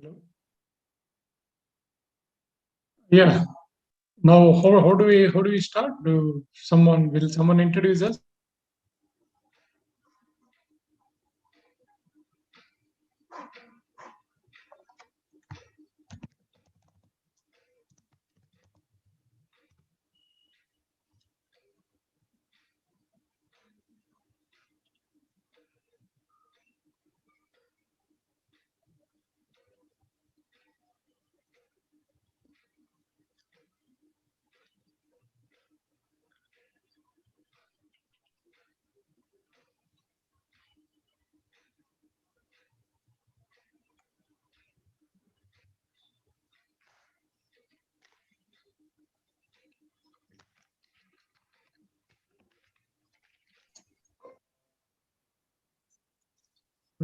Hello? Yeah. Now, how do we start? Will someone introduce us?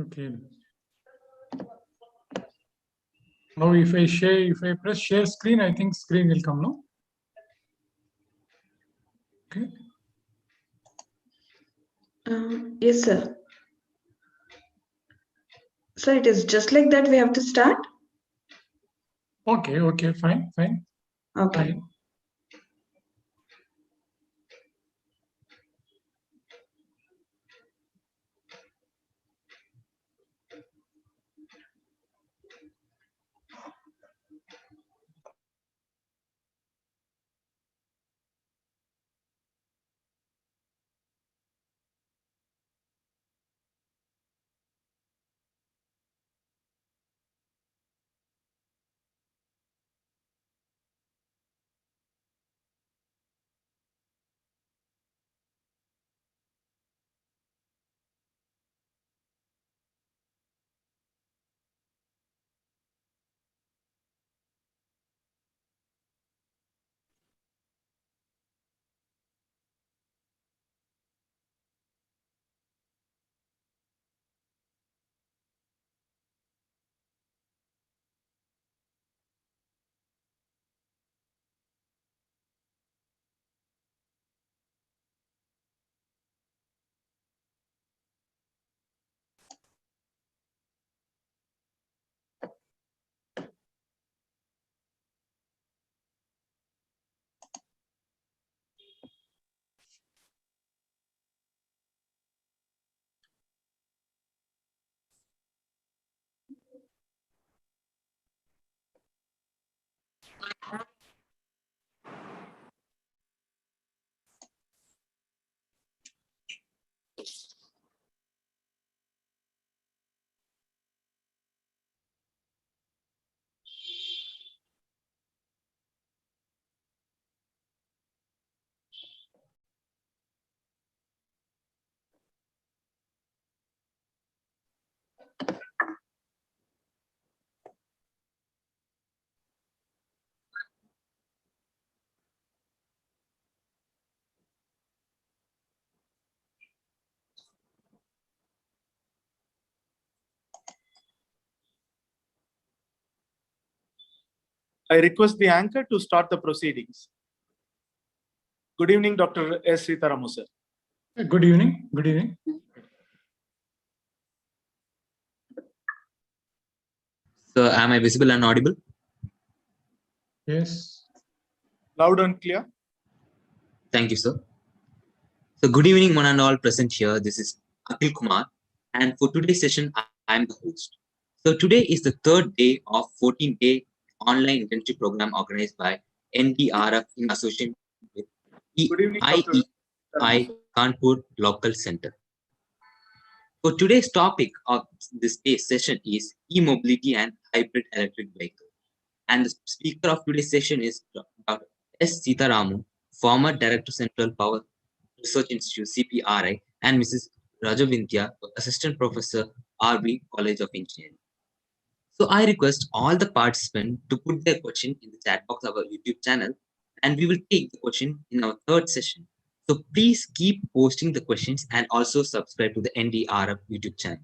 Okay. Now, if I press share screen, I think screen will come. No. Okay. Yes, sir. So it is just like that we have to start? Okay. Okay. Fine. Fine. Okay. Fine. I request the anchor to start the proceedings. Good evening, Dr. S. Seetharamu, sir. Good evening. Good evening. So, am I visible and audible? Yes. Loud and clear. Thank you, sir. So, good evening, one and all present here. This is Akhil Kumar, and for today's session, I am the host. So, today is the third day of 14-day online internship program organized by NDRF in association with Good evening, Dr. IEI Kanpur Local Center. So, today's topic of this day's session is e-mobility and hybrid electric vehicle. And the speaker of today's session is Dr. S. Seetharamu, former Director Central Power Research Institute, CPRI, and Mrs. Vidya, Assistant Professor, RB College of Engineering. So I request all the participants to put their question in the chat box of our YouTube channel, and we will take the question in our third session. So please keep posting the questions and also subscribe to the NDRF YouTube channel.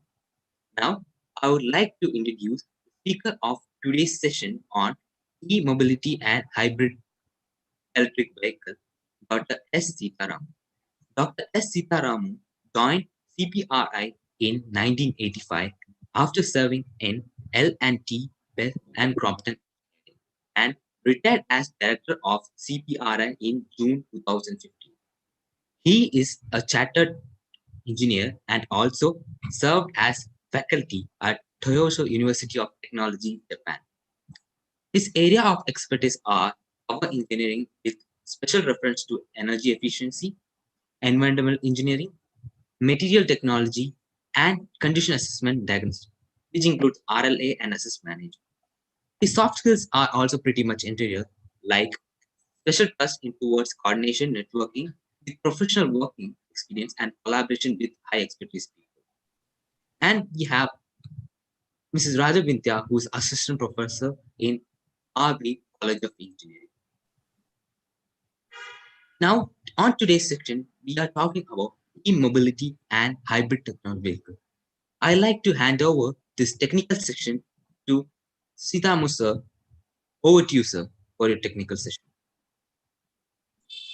Now, I would like to introduce the speaker of today's session on e-mobility and hybrid electric vehicle, Dr. S. Seetharamu. Dr. S. Seetharamu joined CPRI in 1985 after serving in L&T Best and Crompton, and retired as Director of CPRN in June 2015. He is a chartered engineer and also served as faculty at Toyosho University of Technology, Japan. His area of expertise are power engineering with special reference to energy efficiency, environmental engineering, material technology, and condition assessment diagnosis, which includes RLA and assess management. His soft skills are also pretty much interior, like special trust in towards coordination, networking, with professional working experience and collaboration with high expertise people. And we have Mrs. Raja Vidya, who is assistant professor in RB College of Engineering. Now, on today's section, we are talking about e-mobility and hybrid technology vehicle. I like to hand over this technical section to Seetharamu sir. Over to you, sir, for your technical session.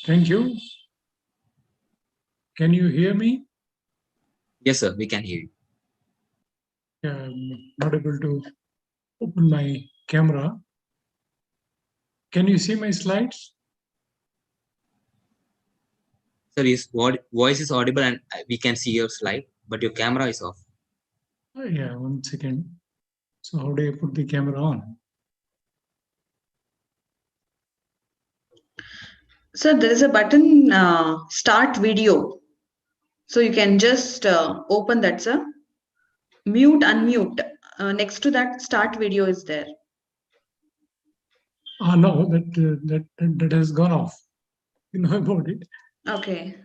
Thank you. Can you hear me? Yes, sir, we can hear you. I'm not able to open my camera. Can you see my slides? Sir, his voice is audible and we can see your slide, but your camera is off. Yeah, 1 second. So how do I put the camera on? Sir, there is a button, start video. So you can just open that, sir. Mute, unmute. Next to that, start video is there. No, that has gone off. You know about it. Okay.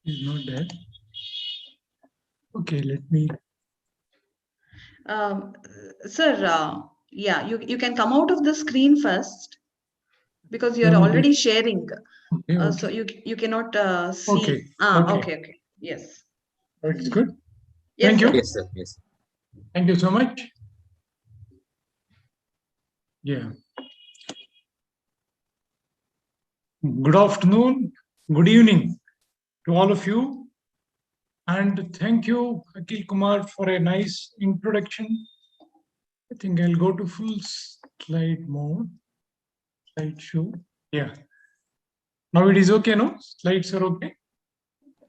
It's not there. Okay, let me. Sir, yeah, you can come out of the screen first because you're No, already sharing. Okay, okay. So you cannot see. Okay, okay. Okay. Yes. It's good. Yes, Thank sir. you. Yes, sir. Yes. Thank you so much. Yeah. Good afternoon, good evening to all of you. And thank you, Akil Kumar, for a nice introduction. I think I'll go to full slide mode. Slideshow. Yeah. Now it is okay, no? Slides are okay?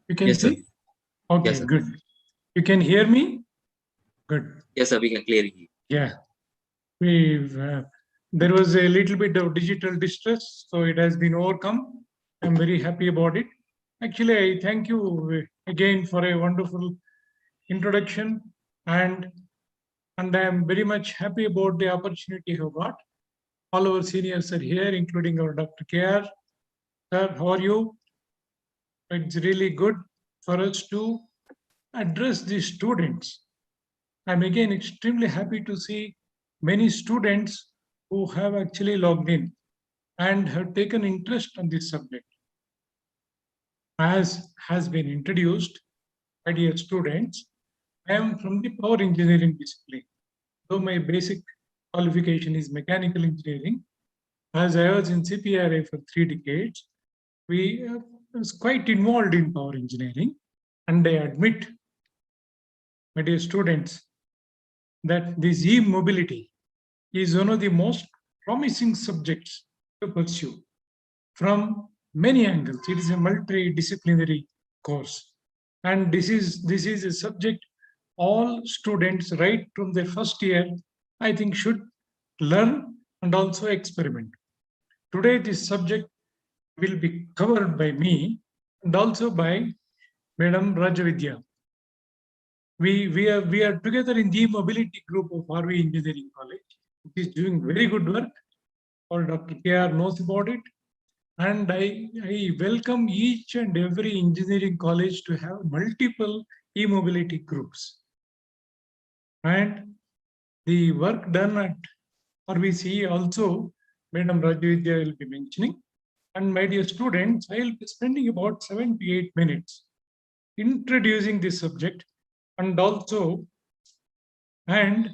You can Yes, sir. see? Okay, Yes, sir. good. You can hear me? Good. Yes, sir, we can clearly hear. Yeah. We've there was a little bit of digital distress, so it has been overcome. I'm very happy about it. Actually, I thank you again for a wonderful introduction, and I'm very much happy about the opportunity you got. All our seniors are here, including our Dr. KR. Sir, how are you? It's really good for us to address the students. I'm again extremely happy to see many students who have actually logged in and have taken interest on this subject. As has been introduced, my dear students, I am from the power engineering discipline. Though my basic qualification is mechanical engineering, as I was in CPRA for 3 decades, we was quite involved in power engineering. And I admit, my dear students, that this e-mobility is one of the most promising subjects to pursue from many angles. It is a multidisciplinary course, and this is a subject all students right from their first year, I think, should learn and also experiment. Today, this subject will be covered by me and also by Madam Rajavidya. We are together in the mobility group of RV Engineering College, which is doing very good work. All Dr. KR knows about it. And I welcome each and every engineering college to have multiple e-mobility groups. And the work done at RVC also, Madam Rajavidya will be mentioning. And my dear students, I will be spending about 7 to 8 minutes introducing this subject. And also, and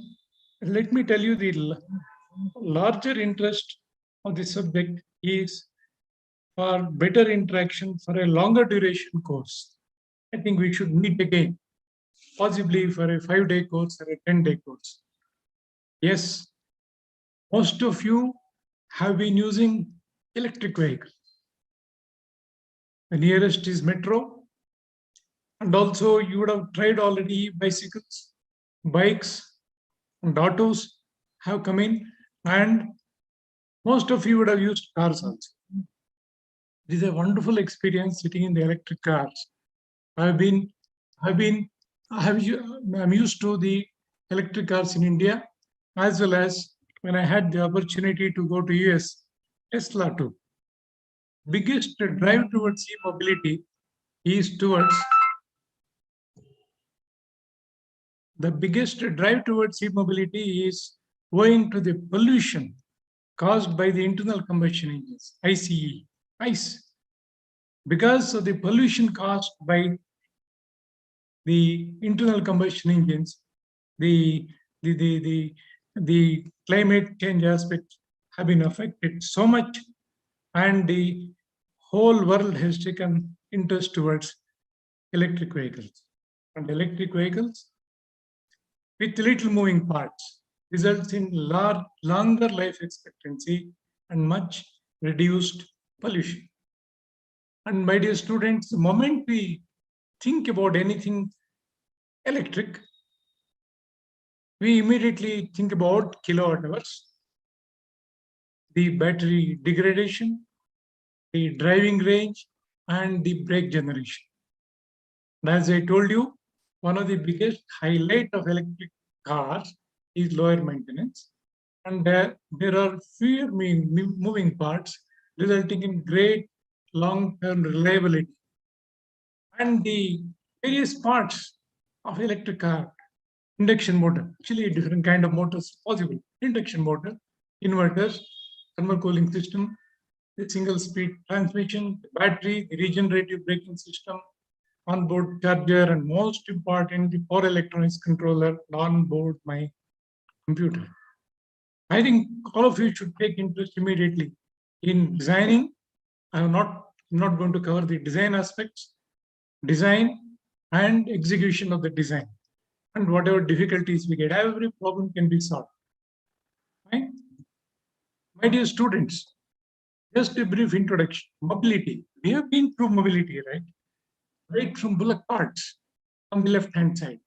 let me tell you, the larger interest of this subject is for better interaction for a longer duration course. I think we should meet again, possibly for a 5-day course or a 10-day course. Yes, Most of you have been using electric vehicles. The nearest is metro. And also you would have tried already bicycles, bikes, and autos have come in. And most of you would have used cars also. It is a wonderful experience sitting in the electric cars. I'm used to the electric cars in India, as well as when I had the opportunity to go to US, Tesla too. Biggest drive towards e-mobility is towards the biggest drive towards e-mobility is owing to the pollution caused by the internal combustion engines, ICE. Because of the pollution caused by the internal combustion engines, the climate change aspects have been affected so much, and the whole world has taken interest towards electric vehicles. And electric vehicles with little moving parts results in longer life expectancy and much reduced pollution. And my dear students, the moment we think about anything electric, we immediately think about kilowatt hours, the battery degradation, the driving range, and the brake generation. And as I told you, one of the biggest highlight of electric cars is lower maintenance. And there are fewer moving parts, resulting in great long-term reliability. And the various parts of electric car, induction motor, actually different kind of motors possible. Induction motor, inverters, thermal cooling system, the single speed transmission, the battery, the regenerative braking system, onboard charger, and most important, the power electronics controller on board my computer. I think all of you should take interest immediately in designing. I'm not going to cover the design aspects, design and execution of the design. And whatever difficulties we get, every problem can be solved. Right? My dear students, just a brief introduction. Mobility. We have been through mobility, right? Right from bullock carts on the left-hand side.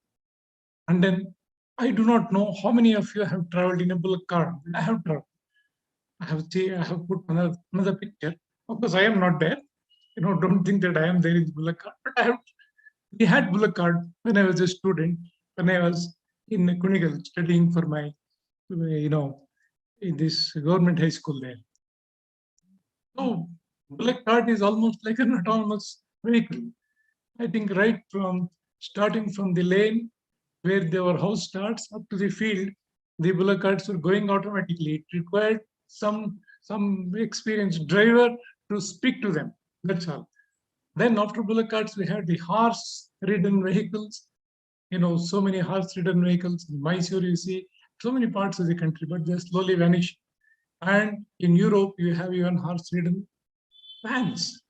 And then I do not know how many of you have traveled in a bullock cart. I have traveled. I have put another picture. Of course, I am not there. Don't think that I am there in the bullock cart. But we had bullock cart when I was a student, when I was in Kunigal studying for my, in this government high school there. So bullock cart is almost like an autonomous vehicle. I think right from starting from the lane where their house starts up to the field, the bullock carts were going automatically. It required some experienced driver to speak to them. That's all. Then after bullock carts, we had the horse-ridden vehicles. So many horse-ridden vehicles in Mysore. You see so many parts of the country, but they slowly vanish. And in Europe, you have even horse-ridden vans.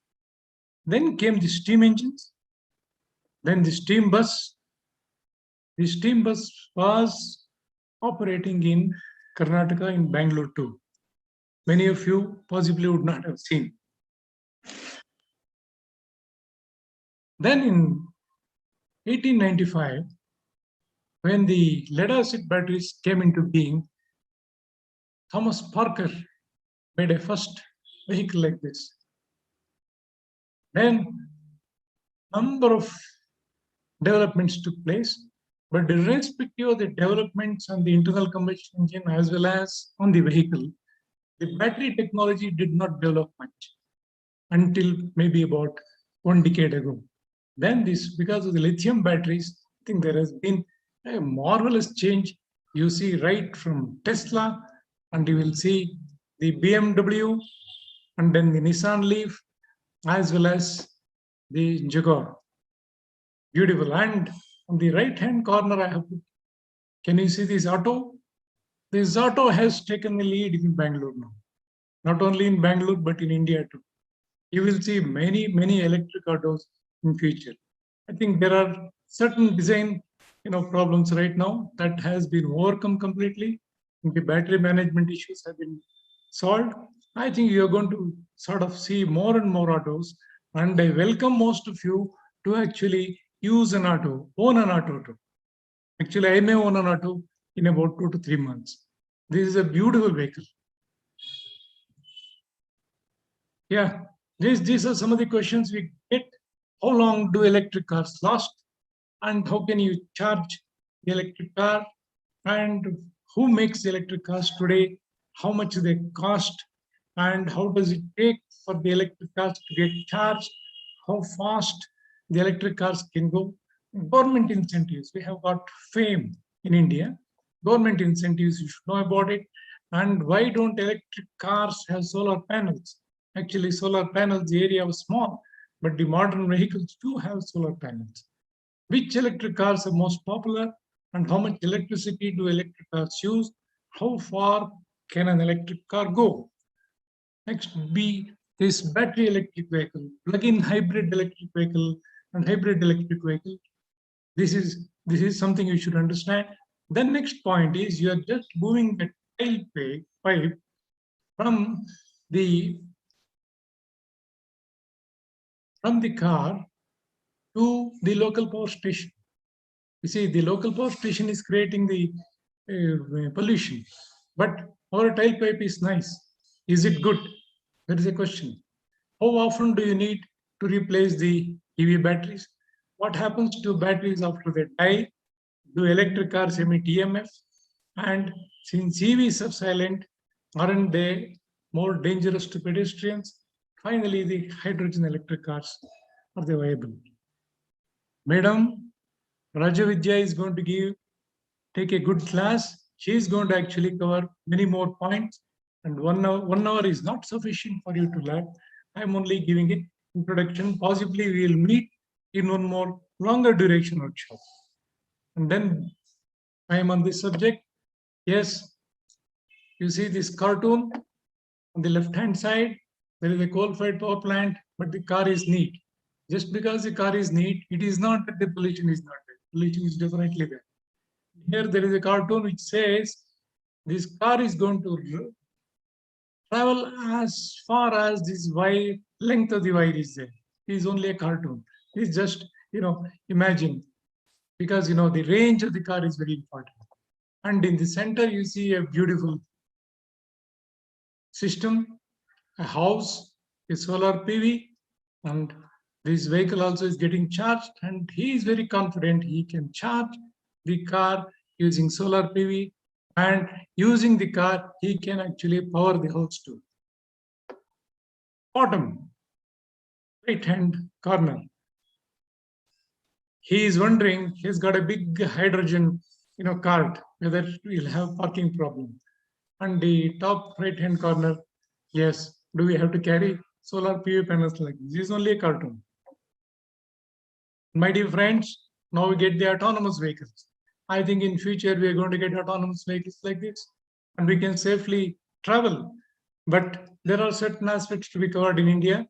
Then came the steam engines. Then the steam bus. The steam bus was operating in Karnataka, in Bangalore too. Many of you possibly would not have seen. Then in 1895, when the lead-acid batteries came into being, Thomas Parker made a first vehicle like this. Then number of developments took place, but irrespective of the developments on the internal combustion engine as well as on the vehicle, the battery technology did not develop much until maybe about 1 decade ago. Then because of the lithium batteries, I think there has been a marvelous change. You see right from Tesla, and you will see the BMW, and then the Nissan Leaf, as well as the Jaguar. Beautiful. And on the right-hand corner, I have put, can you see this auto? This auto has taken the lead in Bangalore now. Not only in Bangalore, but in India too. You will see many electric autos in future. I think there are certain design problems right now that has been overcome completely. the battery management issues have been solved, I think you're going to sort of see more and more autos. And I welcome most of you to actually use an auto, own an auto too. Actually, I may own an auto in about 2 to 3 months. This is a beautiful vehicle. Yeah, these are some of the questions we get. How long do electric cars last? And how can you charge the electric car? And who makes electric cars today? How much they cost? And how does it take for the electric cars to get charged? How fast the electric cars can go? Government incentives. We have got fame in India. Government incentives, you should know about it. And why don't electric cars have solar panels? Actually, solar panels, the area was small, but the modern vehicles do have solar panels. Which electric cars are most popular, and how much electricity do electric cars use? How far can an electric car go? Next be this battery electric vehicle, plug-in hybrid electric vehicle, and hybrid electric vehicle. This is something you should understand. Then next point is you are just moving the pipe from the car to the local power station. You see, the local power station is creating the pollution, but our tailpipe is nice. Is it good? That is a question. How often do you need to replace the EV batteries? What happens to batteries after they die? Do electric cars emit EMF? And since EVs are silent, aren't they more dangerous to pedestrians? Finally, the hydrogen electric cars, are they viable? Madam Vidya is going to take a good class. She is going to actually cover many more points, and 1 hour is not sufficient for you to learn. I'm only giving an introduction. Possibly we will meet in one more longer duration workshop. And then I am on this subject. Yes, you see this cartoon on the left-hand side. There is a coal-fired power plant, but the car is neat. Just because the car is neat, it is not that the pollution is not there. Pollution is definitely there. Here there is a cartoon which says this car is going to travel as far as this wire, length of the wire is there. It is only a cartoon. It's just, imagine, because, the range of the car is very important. And in the center, you see a beautiful system, a house, a solar PV, and this vehicle also is getting charged, and he is very confident he can charge the car using solar PV, and using the car, he can actually power the house too. Bottom, right-hand corner. He is wondering, he's got a big hydrogen, cart, whether we'll have parking problem. And the top right-hand corner, yes, do we have to carry solar PV panels like this? This is only a cartoon. My dear friends, now we get the autonomous vehicles. I think in future we are going to get autonomous vehicles like this, and we can safely travel. But there are certain aspects to be covered in India.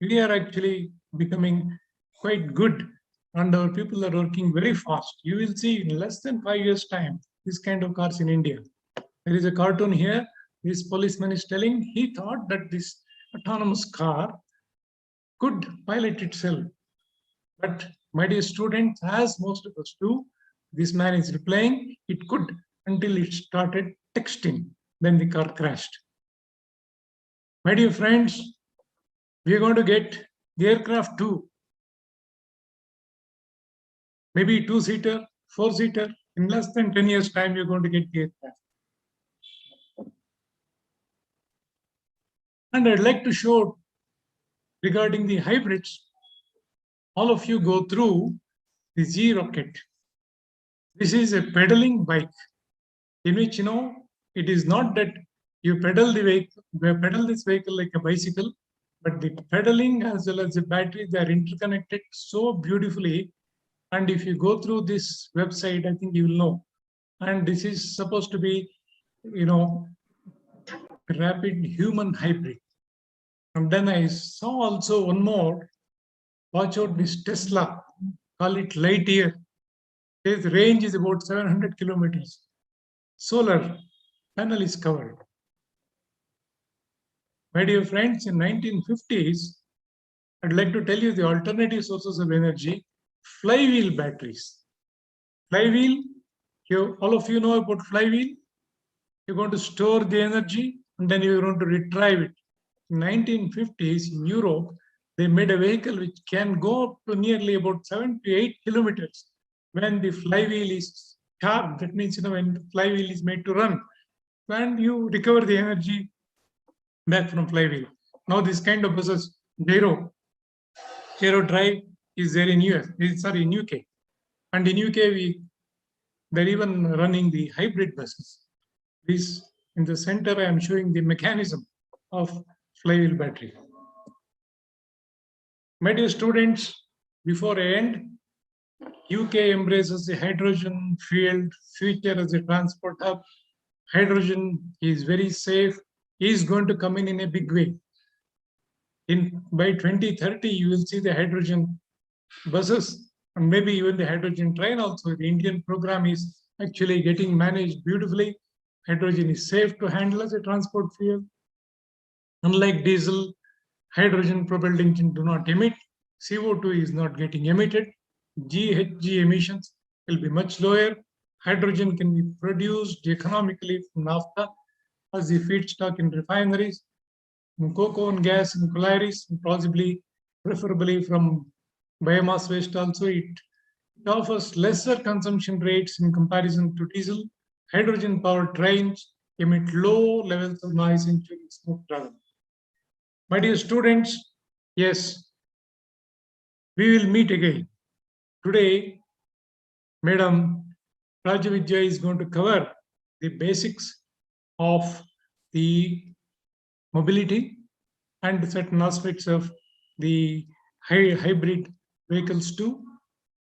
We are actually becoming quite good, and our people are working very fast. You will see in less than 5 years' time, this kind of cars in India. There is a cartoon here. This policeman is telling he thought that this autonomous car could pilot itself. But my dear students, as most of us do, this man is replying, it could, until it started texting. Then the car crashed. My dear friends, we are going to get the aircraft too. Maybe 2-seater, 4-seater. In less than 10 years' time, you're going to get the aircraft. And I'd like to show regarding the hybrids, all of you go through the Z rocket. This is a pedaling bike in which, it is not that you pedal the vehicle, pedal this vehicle like a bicycle, but the pedaling as well as the battery, they are interconnected so beautifully. And if you go through this website, I think you will know. And this is supposed to be, rapid human hybrid. And then I saw also one more. Watch out this Tesla, call it Lightyear. Its range is about 700 kilometers. Solar, panel is covered. My dear friends, in 1950s, I'd like to tell you the alternative sources of energy, flywheel batteries. Flywheel, all of you know about flywheel. You're going to store the energy and then you're going to retrieve it. In 1950s in Europe, they made a vehicle which can go up to nearly about 7 to 8 kilometers when the flywheel is charged. That means, when the flywheel is made to run, and you recover the energy back from flywheel. Now this kind of buses, gyro drive is there in US, sorry, in UK. And in UK, they're even running the hybrid buses. This in the center, I am showing the mechanism of flywheel battery. My dear students, before I end, UK embraces the hydrogen fueled future as a transport hub. Hydrogen is very safe, is going to come in a big way. By 2030, you will see the hydrogen buses and maybe even the hydrogen train also. The Indian program is actually getting managed beautifully. Hydrogen is safe to handle as a transport fuel. Unlike diesel, hydrogen propelled engine do not emit. CO2 is not getting emitted. GHG emissions will be much lower. Hydrogen can be produced economically from naphtha as the feedstock in refineries, from cocoa and gas in collieries, and possibly, preferably from biomass waste also. It offers lesser consumption rates in comparison to diesel. Hydrogen powered trains emit low levels of noise during smooth travel. My dear students, yes, we will meet again. Today, Madam Vidya is going to cover the basics of the mobility and certain aspects of the hybrid vehicles too.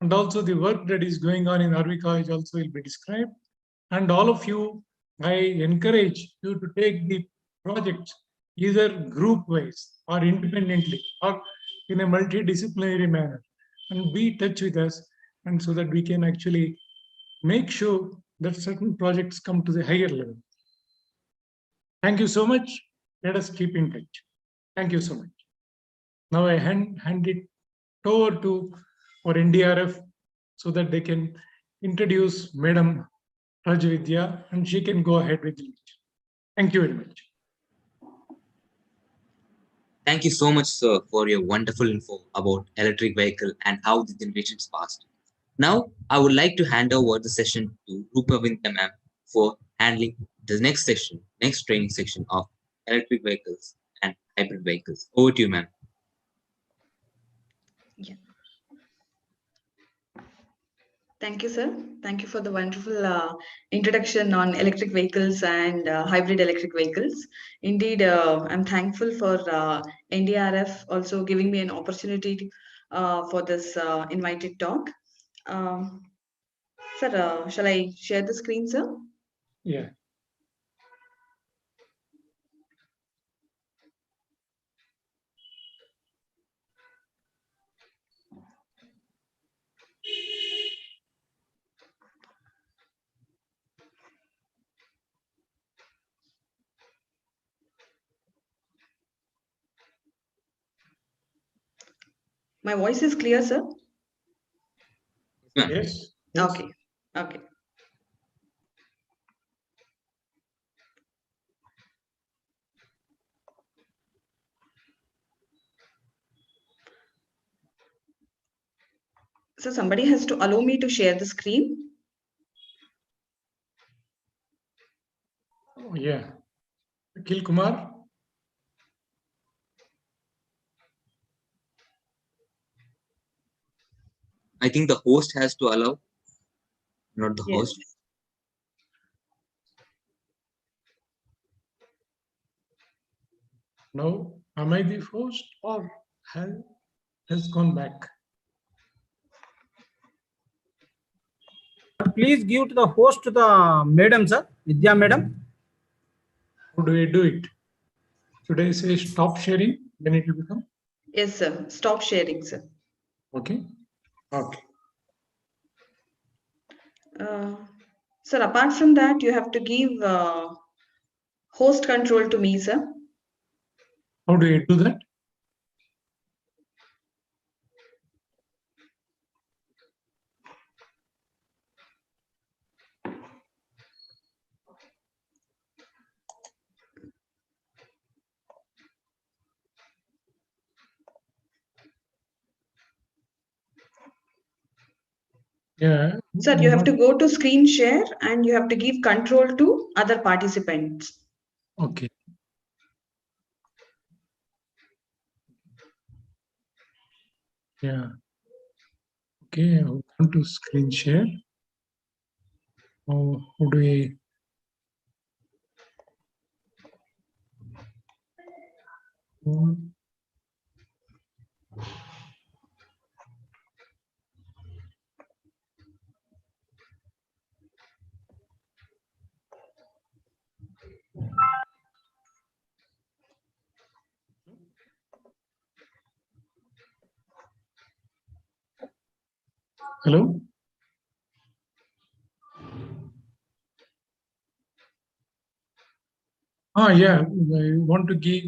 And also the work that is going on in RV College also will be described. And all of you, I encourage you to take the projects either group-wise or independently or in a multidisciplinary manner, and be in touch with us, and so that we can actually make sure that certain projects come to the higher level. Thank you so much. Let us keep in touch. Thank you so much. Now I hand it over to our NDRF so that they can introduce Madam Vidya and she can go ahead with the lecture. Thank you very much. Thank you so much, sir, for your wonderful info about electric vehicle and how the generations passed. Now, I would like to hand over the session to Rupa Vidya ma'am for handling the next session, next training section of electric vehicles and hybrid vehicles. Over to you, ma'am. Yeah. Thank you, sir. Thank you for the wonderful introduction on electric vehicles and hybrid electric vehicles. Indeed, I'm thankful for NDRF also giving me an opportunity for this invited talk. Sir, shall I share the screen, sir? Yeah. My voice is clear, sir? Yes. Yes. Okay. Okay. So somebody has to allow me to share the screen. Oh, yeah. Akhil Kumar. I think the host has to allow, not the Yes. host. Now, am I the host or has gone back? Please give to the host to the madam, sir, Vidya madam. How do I do it? Should I say stop sharing? Then it will become? Yes, sir. Stop sharing, sir. Okay. Okay. Sir, apart from that, you have to give host control to me, sir. How do I do that? Yeah. Sir, you have to go to screen share and you have to give control to other participants. Okay. Yeah. Okay, I'll come to screen share. How do I? Hello? Yeah, I want to give.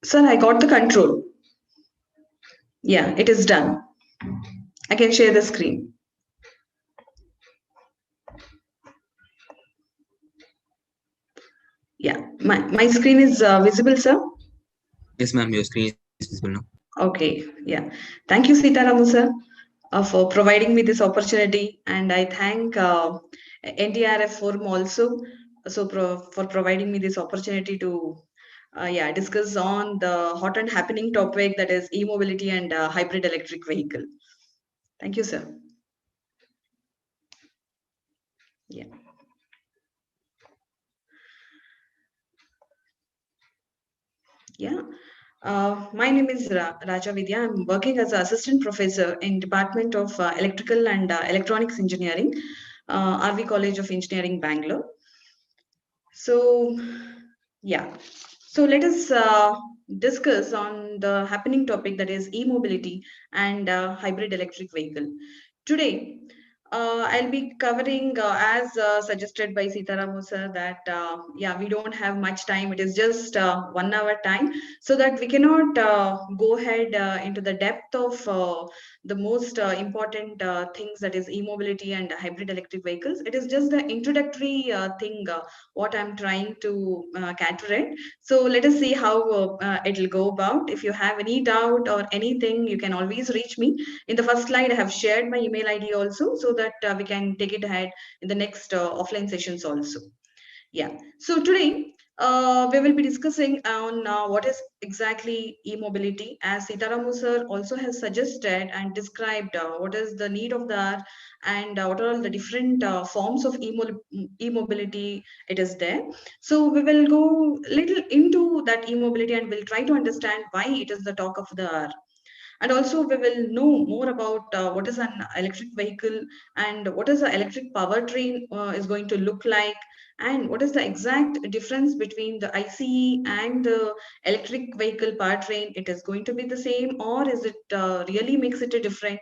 Sir, I got the control. Yeah, it is done. I can share the screen. Yeah, my screen is visible, sir. Yes, ma'am, your screen is visible now. Okay, yeah. Thank you, Seetharamu, sir, for providing me this opportunity. And I thank NDRF Forum also for providing me this opportunity to discuss on the hot and happening topic, that is e-mobility and hybrid electric vehicle. Thank you, sir. Yeah. Yeah. My name is Raja Vidya. I'm working as an assistant professor in Department of Electrical and Electronics Engineering, RV College of Engineering, Bangalore. So, yeah. So let us discuss on the happening topic, that is e-mobility and hybrid electric vehicle. Today, I'll be covering as suggested by Seetharamu sir that we don't have much time. It is just 1 hour time, so that we cannot go ahead into the depth of the most important things, that is e-mobility and hybrid electric vehicles. It is just the introductory thing what I'm trying to cater it. So let us see how it'll go about. If you have any doubt or anything, you can always reach me. In the first slide, I have shared my email ID also, so that we can take it ahead in the next offline sessions also. Yeah. So today, we will be discussing on what is exactly e-mobility, as Seetharamu sir also has suggested and described what is the need of that, and what are all the different forms of e-mobility it is there. So we will go little into that e-mobility and we'll try to understand why it is the talk of the hour. And also we will know more about what is an electric vehicle and what is the electric powertrain is going to look like, and what is the exact difference between the ICE and the electric vehicle powertrain. It is going to be the same, or is it really makes it a difference.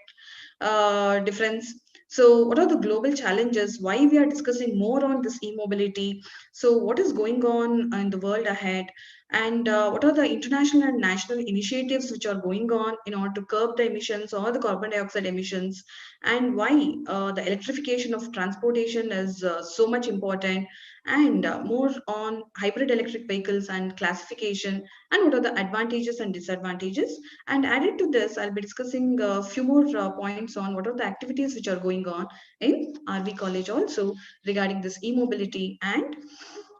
So what are the global challenges, why we are discussing more on this e-mobility, so what is going on in the world ahead, and what are the international and national initiatives which are going on in order to curb the emissions or the carbon dioxide emissions, and why the electrification of transportation is so much important, and more on hybrid electric vehicles and classification, and what are the advantages and disadvantages. And added to this, I'll be discussing a few more points on what are the activities which are going on in RV College also regarding this e-mobility and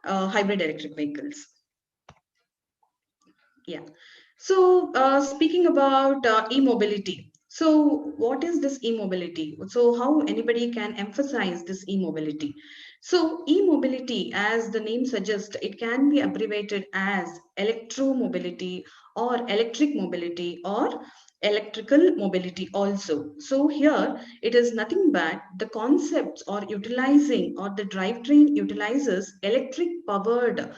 hybrid electric vehicles. Yeah. So speaking about e-mobility. So what is this e-mobility? So how anybody can emphasize this e-mobility? So e-mobility, as the name suggests, it can be abbreviated as electromobility or electric mobility or electrical mobility also. So here it is nothing but the concepts or utilizing, or the drivetrain utilizes electric powered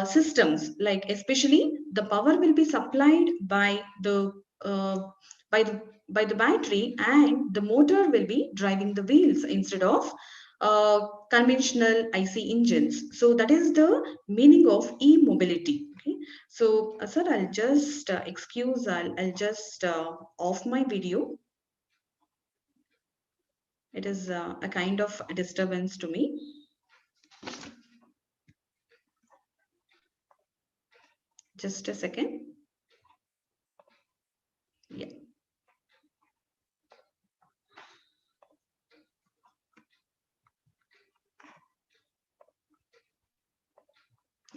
systems, like especially the power will be supplied uh, by the by the battery, and the motor will be driving the wheels instead of conventional IC engines. So that is the meaning of e-mobility. Okay. So sir, I'll just I'll just off my video. It is a kind of disturbance to me. Just a second. Yeah.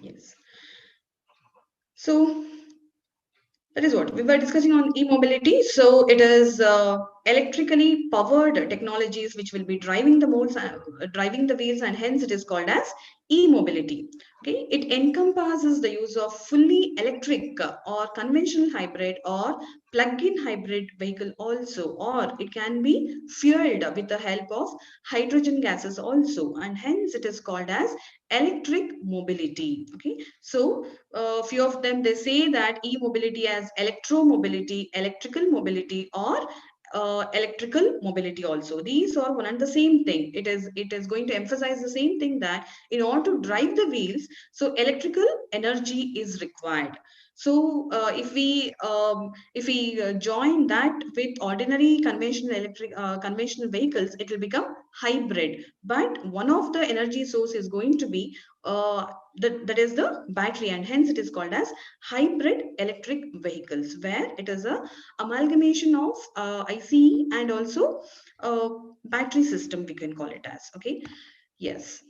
Yes. So that is what we were discussing on e-mobility. So it is electrically powered technologies which will be driving the modes, driving the wheels, and hence it is called as e-mobility. Okay, it encompasses the use of fully electric or conventional hybrid or plug-in hybrid vehicle also, or it can be fueled with the help of hydrogen gases also, and hence it is called as electric mobility. Okay, so few of them, they say that e-mobility as electromobility, electrical mobility, or electrical mobility also. These are one and the same thing. It is going to emphasize the same thing, that in order to drive the wheels, so electrical energy is required. So if we join that with ordinary conventional vehicles, it will become hybrid. But one of the energy source is going to be that is the battery, and hence it is called as hybrid electric vehicles, where it is a amalgamation of ICE and also battery system, we can call it as. Okay. Yes.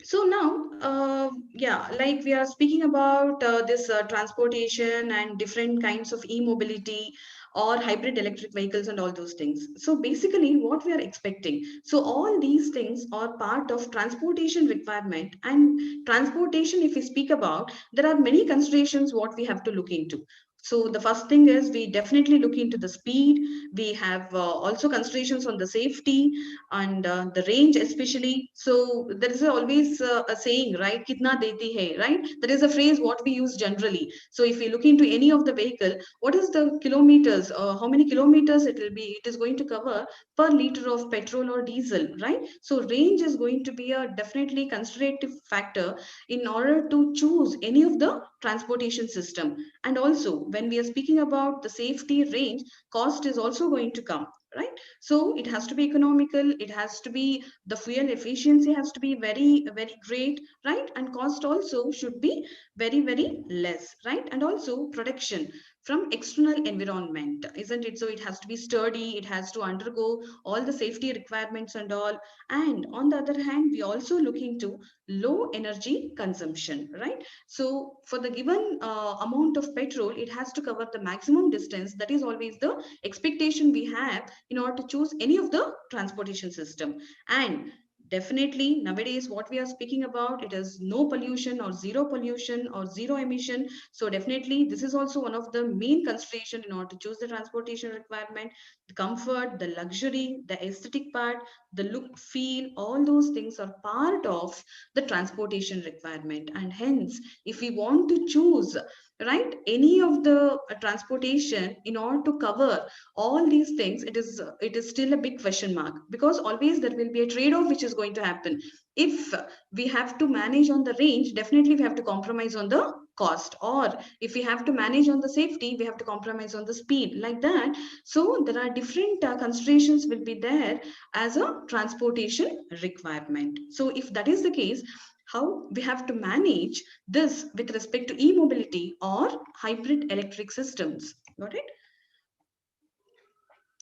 So now, yeah, like we are speaking about this transportation and different kinds of e-mobility or hybrid electric vehicles and all those things. So basically what we are expecting, so all these things are part of transportation requirement. And transportation, if we speak about, there are many considerations what we have to look into. So the first thing is we definitely look into the speed. We have also considerations on the safety and the range especially. So there is always a saying, right? Kitna deti hai, right? That is a phrase what we use generally. So if we look into any of the vehicle, what is the kilometers, how many kilometers it will be, it is going to cover per liter of petrol or diesel, right? So range is going to be a definitely considerative factor in order to choose any of the transportation system. And also when we are speaking about the safety, range, cost is also going to come, right? So it has to be economical, it has to be, the fuel efficiency has to be very very great, right? And cost also should be very very less, right? And also protection, from external environment, isn't it? So it has to be sturdy, it has to undergo all the safety requirements and all. And on the other hand, we also look into low energy consumption, right? So for the given amount of petrol, it has to cover the maximum distance. That is always the expectation we have in order to choose any of the transportation system. And definitely nowadays what we are speaking about, it is no pollution or zero emission. So definitely this is also one of the main consideration in order to choose the transportation requirement. The comfort, the luxury, the aesthetic part, the look, feel, all those things are part of the transportation requirement. And hence, if we want to choose, right, any of the transportation in order to cover all these things, it is still a big question mark, because always there will be a trade-off which is going to happen. If we have to manage on the range, definitely we have to compromise on the cost, or if we have to manage on the safety, we have to compromise on the speed, like that. So there are different considerations will be there as a transportation requirement. So if that is the case, how we have to manage this with respect to e-mobility or hybrid electric systems? Got it?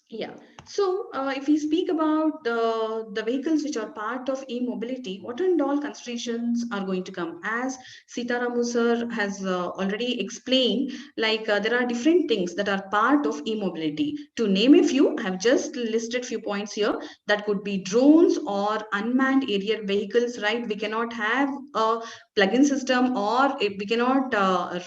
Yeah. So if we speak about the vehicles which are part of e-mobility, what and all considerations are going to come? As Seetharamu sir has already explained, like there are different things that are part of e-mobility. To name a few, I have just listed few points here. That could be drones or unmanned aerial vehicles, right? We cannot have a plug-in system, or we cannot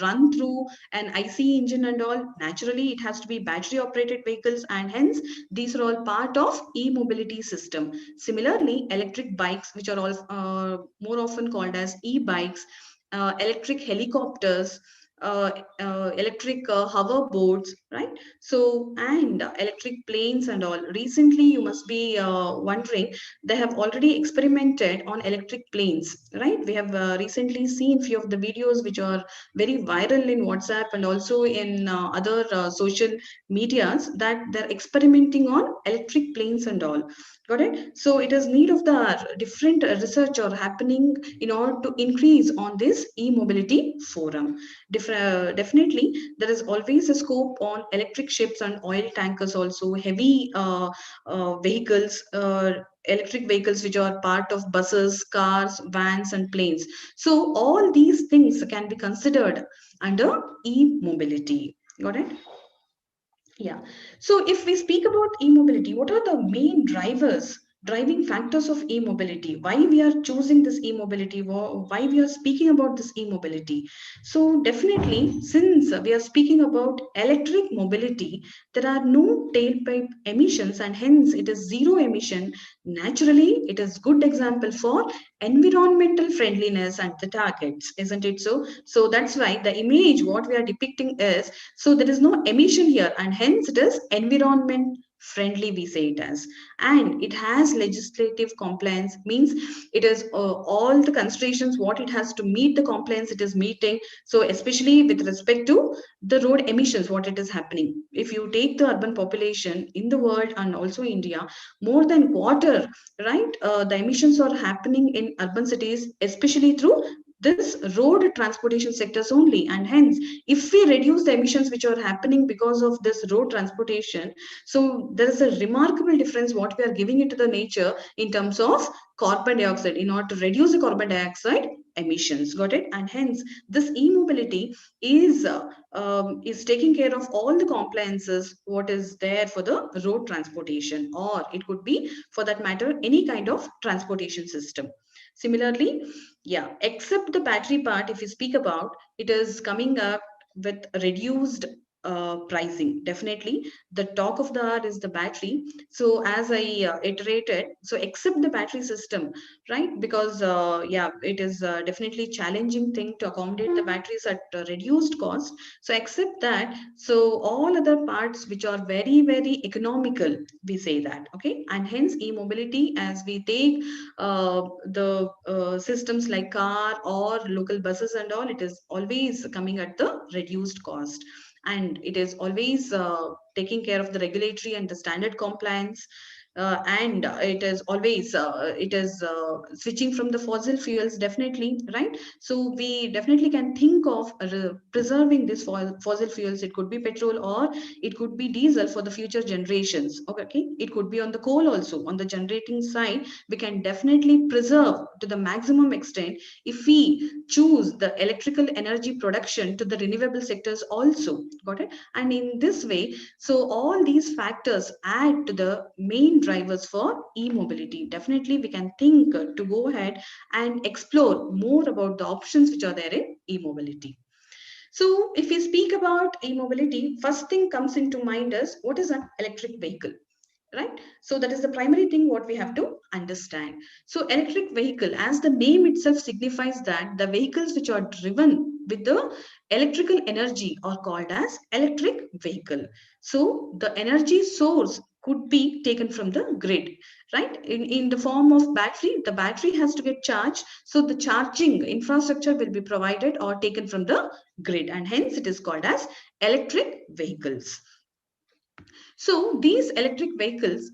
run through an IC engine and all. Naturally, it has to be battery operated vehicles, and hence these are all part of e-mobility system. Similarly, electric bikes, which are all more often called as e-bikes, electric helicopters, electric hoverboards, right? So, and electric planes and all. Recently, you must be wondering, they have already experimented on electric planes, right? We have recently seen few of the videos which are very viral in WhatsApp and also in other social medias, that they're experimenting on electric planes and all. Got it? So it is need of the different research are happening in order to increase on this e-mobility forum. Definitely, there is always a scope on electric ships and oil tankers, also heavy vehicles, electric vehicles which are part of buses, cars, vans, and planes. So all these things can be considered under e-mobility. Got it? Yeah. So if we speak about e-mobility, what are the main driving factors of e-mobility? Why we are choosing this e-mobility? Why we are speaking about this e-mobility? So definitely, since we are speaking about electric mobility, there are no tailpipe emissions, and hence it is zero emission. Naturally, it is good example for environmental friendliness and the targets, isn't it so? So that's why the image what we are depicting is, so there is no emission here, and hence it is environment friendly, we say it as. And it has legislative compliance, means it is all the considerations what it has to meet the compliance it is meeting. So especially with respect to the road emissions, what it is happening. If you take the urban population in the world and also India, more than quarter, right, the emissions are happening in urban cities, especially through this road transportation sectors only. And hence, if we reduce the emissions which are happening because of this road transportation, so there is a remarkable difference what we are giving it to the nature in terms of carbon dioxide, in order to reduce the carbon dioxide emissions. Got it? And hence this e-mobility is taking care of all the compliances what is there for the road transportation, or it could be for that matter any kind of transportation system. Similarly, yeah, except the battery part, if you speak about, it is coming up with reduced pricing. Definitely, the talk of the hour is the battery. So as I iterated, so except the battery system, right? Because yeah, it is definitely challenging thing to accommodate the batteries at reduced cost. So except that, so all other parts which are very very economical, we say that, okay. And hence e-mobility, as we take the systems like car or local buses and all, it is always coming at the reduced cost, and it is always taking care of the regulatory and the standard compliance. and it is always switching from the fossil fuels, definitely, right? So we definitely can think of preserving this fossil fuels. It could be petrol or it could be diesel for the future generations. Okay, it could be on the coal also. On the generating side, we can definitely preserve to the maximum extent if we choose the electrical energy production to the renewable sectors also. Got it? And in this way, so all these factors add to the main drivers for e-mobility. Definitely we can think to go ahead and explore more about the options which are there in e-mobility. So if we speak about e-mobility, first thing comes into mind is what is an electric vehicle, right? So that is the primary thing what we have to understand. So electric vehicle, as the name itself signifies, that the vehicles which are driven with the electrical energy are called as electric vehicle. So the energy source could be taken from the grid, right? In the form of battery, the battery has to get charged, so the charging infrastructure will be provided or taken from the grid, and hence it is called as electric vehicles. So these electric vehicles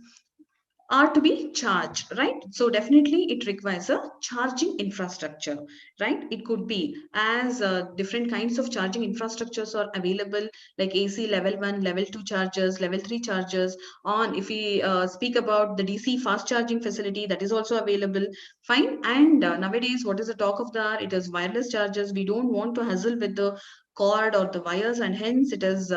are to be charged, right? So definitely it requires a charging infrastructure, right? It could be as different kinds of charging infrastructures are available, like AC level 1, level 2 chargers, level 3 chargers. On if we speak about the DC fast charging facility, that is also available, fine. And nowadays, what is the talk of that? It is wireless chargers. We don't want to hassle with the cord or the wires, and hence it is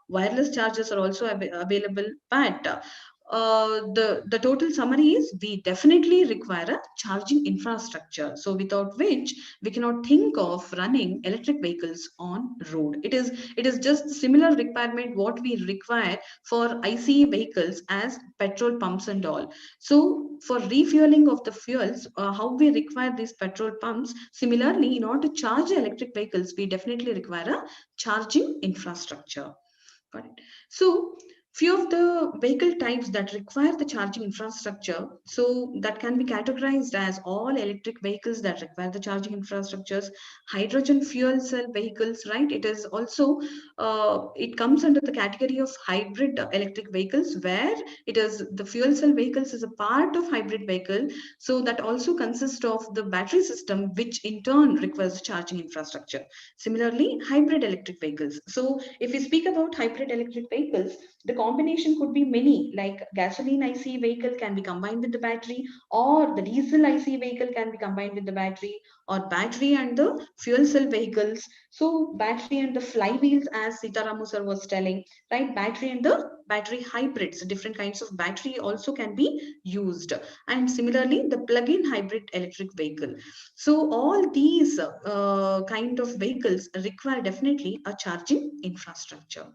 wireless chargers are also available. But the total summary is we definitely require a charging infrastructure. So without which we cannot think of running electric vehicles on road. It is just similar requirement what we require for ICE vehicles as petrol pumps and all. So for refueling of the fuels, how we require these petrol pumps, similarly in order to charge the electric vehicles, we definitely require a charging infrastructure. Got it. So few of the vehicle types that require the charging infrastructure, so that can be categorized as all electric vehicles that require the charging infrastructures, hydrogen fuel cell vehicles, right? It is also it comes under the category of hybrid electric vehicles, where it is the fuel cell vehicles is a part of hybrid vehicle. So that also consists of the battery system, which in turn requires charging infrastructure. Similarly, hybrid electric vehicles. So if we speak about hybrid electric vehicles, the combination could be many, like gasoline IC vehicle can be combined with the battery, or the diesel IC vehicle can be combined with the battery, or battery and the fuel cell vehicles. So battery and the flywheels, as Seetharamu sir was telling, right? Battery and the battery hybrids, different kinds of battery also can be used. And similarly, the plug-in hybrid electric vehicle. So all these kind of vehicles require definitely a charging infrastructure.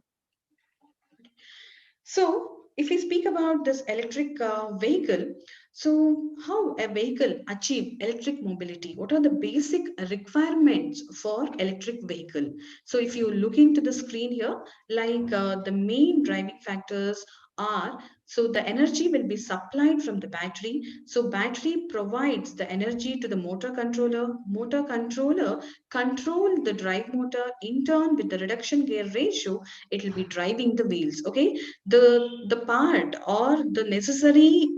So if we speak about this electric vehicle, so how a vehicle achieve electric mobility? What are the basic requirements for electric vehicle? So if you look into the screen here, like the main driving factors are, so the energy will be supplied from the battery. So battery provides the energy to the motor controller. Motor controller control the drive motor. In turn, with the reduction gear ratio, it will be driving the wheels. Okay, the part or the necessary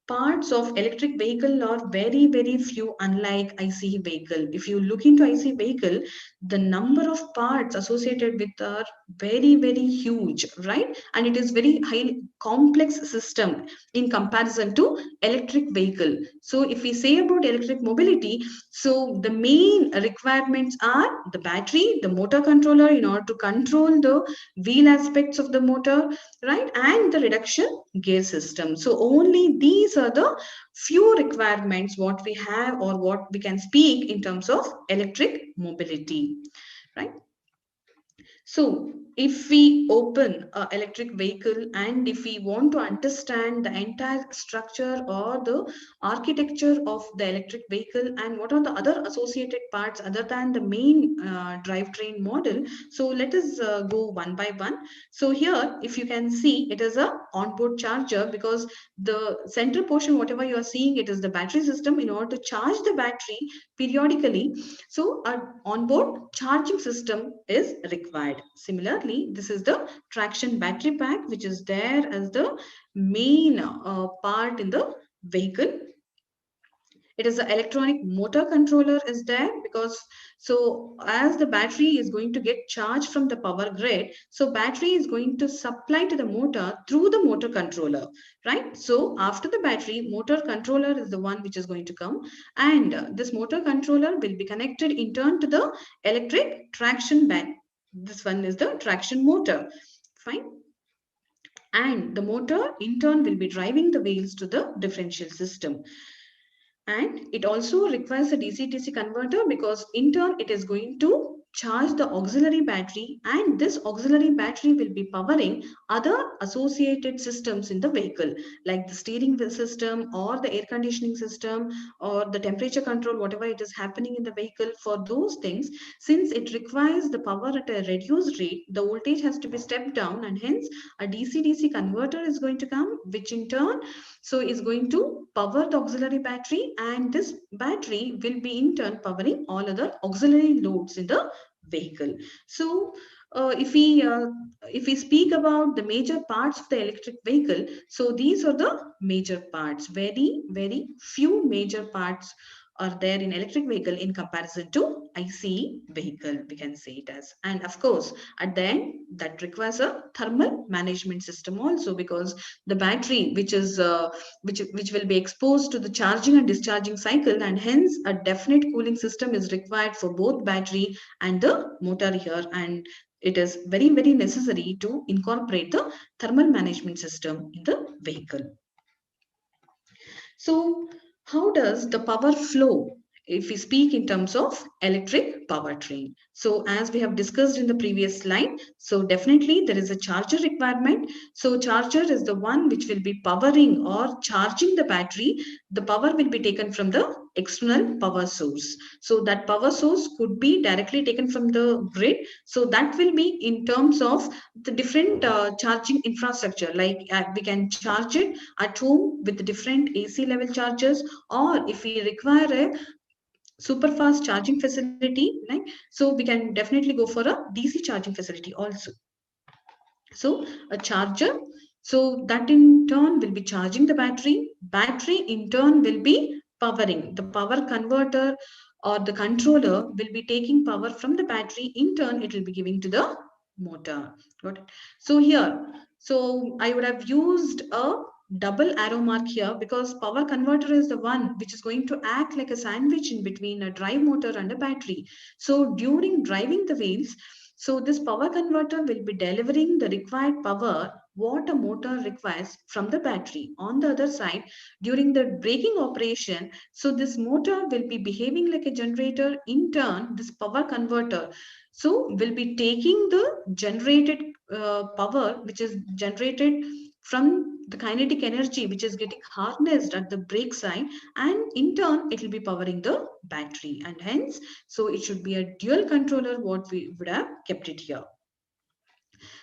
parts of electric vehicle are very very few, unlike ICE vehicle. If you look into ICE vehicle, the number of parts associated with are very very huge, right? And it is very highly complex system in comparison to electric vehicle. So if we say about electric mobility, so the main requirements are the battery, the motor controller in order to control the wheel aspects of the motor, right? And the reduction gear system. So only these are the few requirements what we have or what we can speak in terms of electric mobility, right? So if we open an electric vehicle and if we want to understand the entire structure or the architecture of the electric vehicle and what are the other associated parts other than the main drivetrain model, so let us go one by one. So here, if you can see, it is a onboard charger, because the central portion, whatever you are seeing, it is the battery system. In order to charge the battery periodically, so an onboard charging system is required. Similarly, similarly, this is the traction battery pack, which is there as the main part in the vehicle. It is the electronic motor controller is there, because so as the battery is going to get charged from the power grid, so battery is going to supply to the motor through the motor controller, right? So after the battery, motor controller is the one which is going to come, and this motor controller will be connected in turn to the electric traction band. This one is the traction motor, fine. And the motor in turn will be driving the wheels to the differential system. And it also requires a DC-DC converter, because in turn it is going to charge the auxiliary battery, and this auxiliary battery will be powering other associated systems in the vehicle, like the steering wheel system or the air conditioning system or the temperature control, whatever it is happening in the vehicle. For those things, since it requires the power at a reduced rate, the voltage has to be stepped down, and hence a DC-DC converter is going to come, which in turn so is going to power the auxiliary battery, and this battery will be in turn powering all other auxiliary loads in the vehicle. So if we speak about the major parts of the electric vehicle, so these are the major parts. Very few major parts are there in electric vehicle in comparison to ICE vehicle, we can say it as. And of course, at the end, that requires a thermal management system also, because the battery which is which will be exposed to the charging and discharging cycle, and hence a definite cooling system is required for both battery and the motor here, and it is very necessary to incorporate the thermal management system in the vehicle. So how does the power flow if we speak in terms of electric powertrain? So as we have discussed in the previous slide, so definitely there is a charger requirement. So charger is the one which will be powering or charging the battery. The power will be taken from the external power source. So that power source could be directly taken from the grid. So that will be in terms of the different charging infrastructure, like we can charge it at home with the different AC level chargers, or if we require a super fast charging facility, like so we can definitely go for a DC charging facility also. So a charger, so that in turn will be charging the battery. Battery in turn will be powering. The power converter or the controller will be taking power from the battery. In turn, it will be giving to the motor. Got it? So here, so I would have used a double arrow mark here, because power converter is the one which is going to act like a sandwich in between a drive motor and a battery. So during driving the wheels, so this power converter will be delivering the required power what a motor requires from the battery. On the other side, during the braking operation, so this motor will be behaving like a generator. In turn, this power converter so will be taking the generated power which is generated from the kinetic energy which is getting harnessed at the brake side, and in turn it will be powering the battery, and hence so it should be a dual controller what we would have kept it here.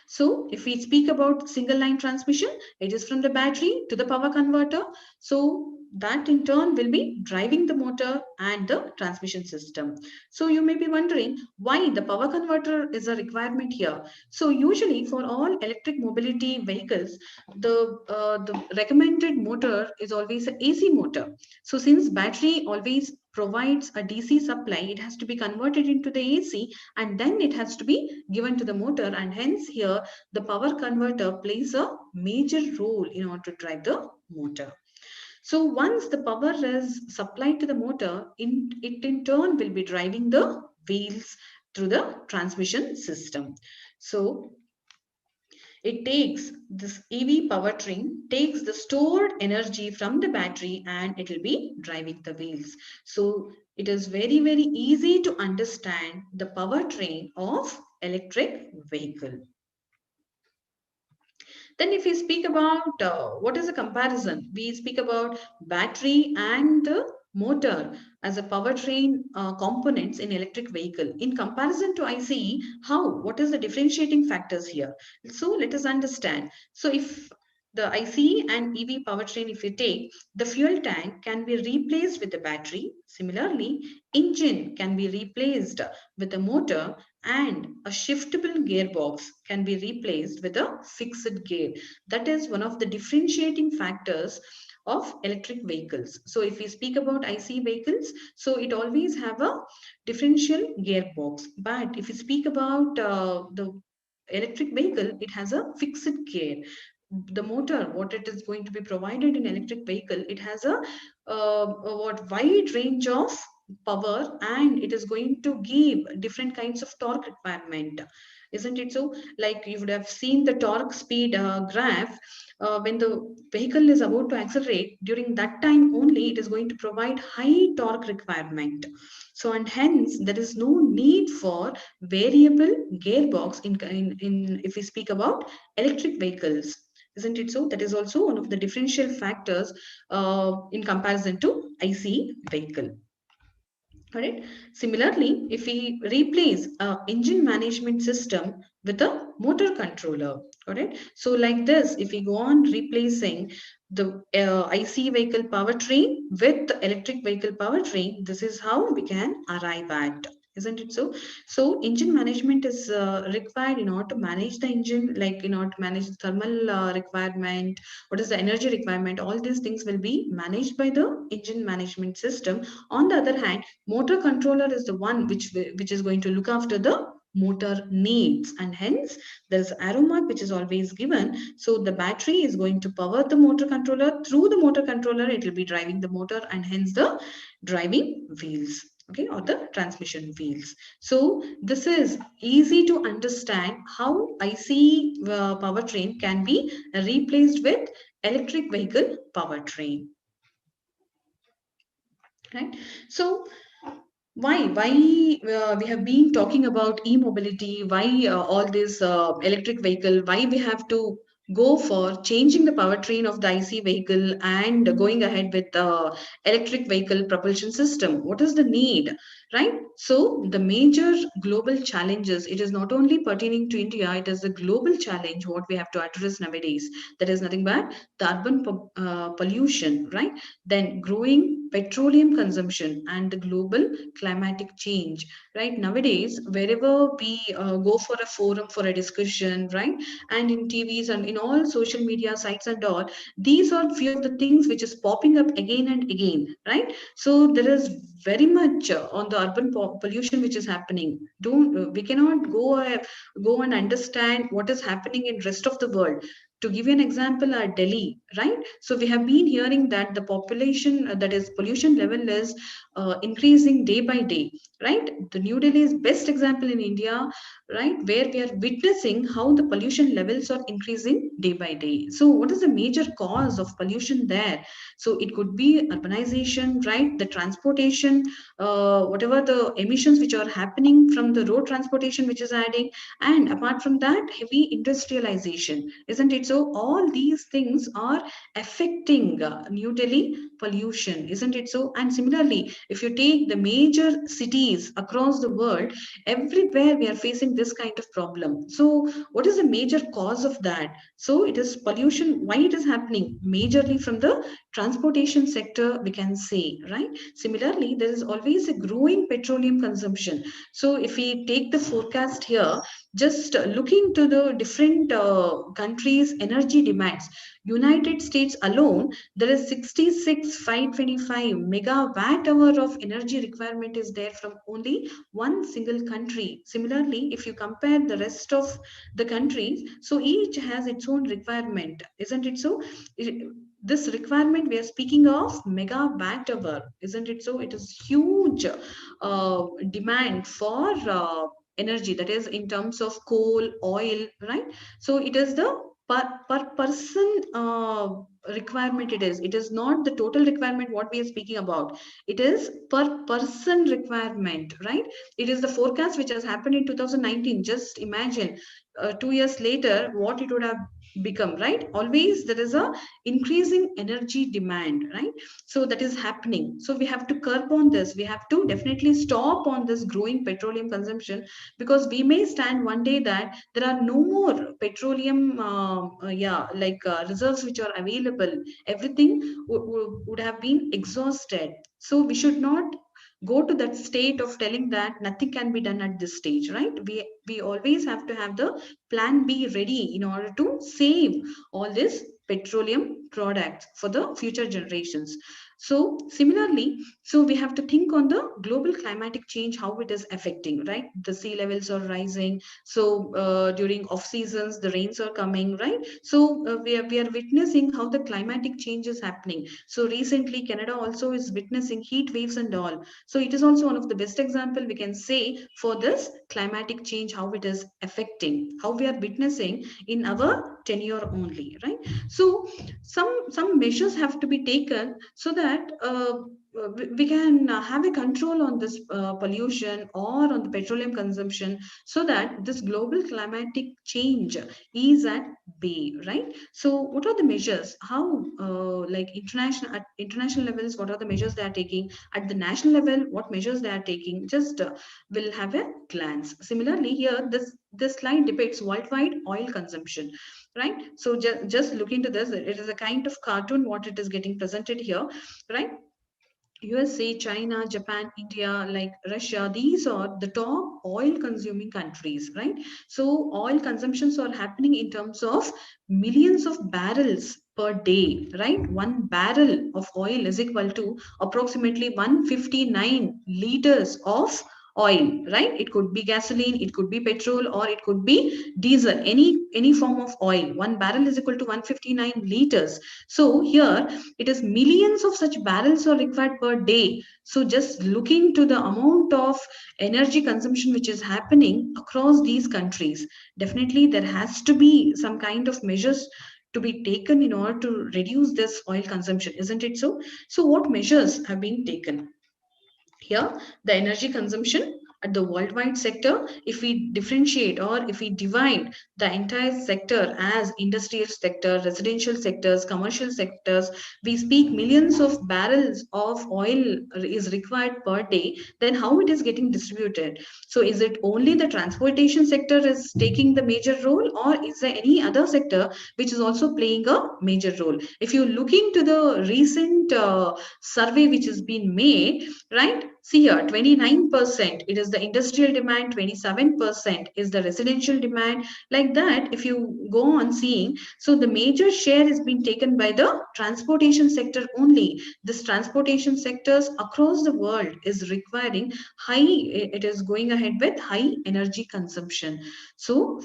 So if we speak about single line transmission, it is from the battery to the power converter. So that in turn will be driving the motor and the transmission system. So you may be wondering why the power converter is a requirement here. So usually for all electric mobility vehicles, the recommended motor is always an AC motor. So since battery always provides a DC supply, it has to be converted into the AC, and then it has to be given to the motor, and hence here the power converter plays a major role in order to drive the motor. So once the power is supplied to the motor, it in turn will be driving the wheels through the transmission system. So it takes this EV powertrain, takes the stored energy from the battery, and it will be driving the wheels. So it is very easy to understand the powertrain of electric vehicle. Then if we speak about what is a comparison, we speak about battery and the motor as a powertrain components in electric vehicle. In comparison to ICE, what is the differentiating factors here? So let us understand. So if the ICE and EV powertrain, if you take, the fuel tank can be replaced with the battery. Similarly, engine can be replaced with a motor, and a shiftable gearbox can be replaced with a fixed gear. That is one of the differentiating factors of electric vehicles. So if we speak about IC vehicles, so it always have a differential gearbox. But if we speak about the electric vehicle, it has a fixed gear. The motor, what it is going to be provided in electric vehicle, it has a what wide range of power, and it is going to give different kinds of torque requirement, isn't it so? Like you would have seen the torque speed graph. When the vehicle is about to accelerate, during that time only it is going to provide high torque requirement. So and hence there is no need for variable gearbox in if we speak about electric vehicles, isn't it so? That is also one of the differential factors in comparison to ICE vehicle. Alright. Similarly, if we replace a engine management system with a motor controller, alright. So like this, if we go on replacing the IC vehicle powertrain with the electric vehicle powertrain, this is how we can arrive at. Isn't it so? So engine management is required in order to manage the engine, like in order to manage the thermal requirement, what is the energy requirement, all these things will be managed by the engine management system. On the other hand, motor controller is the one which is going to look after the motor needs, and hence there is arrow mark which is always given. So the battery is going to power the motor controller. Through the motor controller, it will be driving the motor and hence the driving wheels, okay, or the transmission wheels. So this is easy to understand how IC powertrain can be replaced with electric vehicle powertrain, right? So why we have been talking about e-mobility, why all this electric vehicle, why we have to go for changing the powertrain of the IC vehicle and going ahead with the electric vehicle propulsion system? What is the need, right? So the major global challenges, it is not only pertaining to India, it is a global challenge what we have to address nowadays. That is nothing but the urban pollution, right? Then growing petroleum consumption and the global climatic change, right? Nowadays, wherever we go for a forum for a discussion, right, and in TVs and in all social media sites and all, these are few of the things which is popping up again and again, right? So there is very much on the urban pollution which is happening. Don't we cannot go and understand what is happening in rest of the world. To give you an example, Delhi, right? So we have been hearing that the population, that is pollution level is increasing day by day, right? The New Delhi is best example in India, right? Where we are witnessing how the pollution levels are increasing day by day. So what is the major cause of pollution there? So it could be urbanization, right? The transportation, whatever the emissions which are happening from the road transportation which is adding, and apart from that, heavy industrialization, isn't it so? All these things are affecting New Delhi pollution, isn't it so? And similarly, if you take the major cities across the world, everywhere we are facing this kind of problem. So what is the major cause of that? So it is pollution. Why it is happening? Majorly from the transportation sector, we can say, right? Similarly, there is always a growing petroleum consumption. So if we take the forecast here, just looking to the different countries' energy demands, United States alone, there is 66,525 megawatt hour of energy requirement is there from only one single country. Similarly, if you compare the rest of the countries, so each has its own requirement, isn't it so? This requirement we are speaking of megawatt hour, isn't it so? It is huge demand for energy, that is in terms of coal, oil, right? So it is the per person requirement. It is not the total requirement what we are speaking about. It is per person requirement, right? It is the forecast which has happened in 2019. Just imagine 2 years later what it would have become, right? Always there is a increasing energy demand, right? So that is happening. So we have to curb on this. We have to definitely stop on this growing petroleum consumption, because we may stand one day that there are no more petroleum reserves which are available. Everything would have been exhausted. So we should not go to that state of telling that nothing can be done at this stage, right? We always have to have the plan B ready in order to save all this petroleum products for the future generations. So similarly, so we have to think on the global climatic change, how it is affecting, right? The sea levels are rising. So during off seasons the rains are coming, right? So we are witnessing how the climatic change is happening. So recently Canada also is witnessing heat waves and all. So it is also one of the best example we can say for this climatic change, how it is affecting, how we are witnessing in our tenure only, right? So some measures have to be taken so that we can have a control on this pollution or on the petroleum consumption, so that this global climatic change is at bay, right? So what are the measures, how like international, at international levels, what are the measures they are taking, at the national level what measures they are taking, just will have a glance. Similarly here, this slide depicts worldwide oil consumption, right? So just look into this. It is a kind of cartoon what it is getting presented here, right? USA, China, Japan, India, like Russia, these are the top oil consuming countries, right? So oil consumptions are happening in terms of millions of barrels per day, right? One barrel of oil is equal to approximately 159 liters of oil, right? It could be gasoline, it could be petrol, or it could be diesel, any form of oil. One barrel is equal to 159 liters. So here it is millions of such barrels are required per day. So just looking to the amount of energy consumption which is happening across these countries, definitely there has to be some kind of measures to be taken in order to reduce this oil consumption, isn't it so? So what measures have been taken? Here, the energy consumption at the worldwide sector, if we differentiate or if we divide the entire sector as industrial sector, residential sectors, commercial sectors, we speak millions of barrels of oil is required per day. Then how it is getting distributed? So is it only the transportation sector is taking the major role, or is there any other sector which is also playing a major role? If you look into the recent survey which has been made, right? See here, 29% it is the industrial demand, 27% is the residential demand. Like that, if you go on seeing, so the major share is being taken by the transportation sector only. This transportation sectors across the world is requiring high, it is going ahead with high energy consumption. So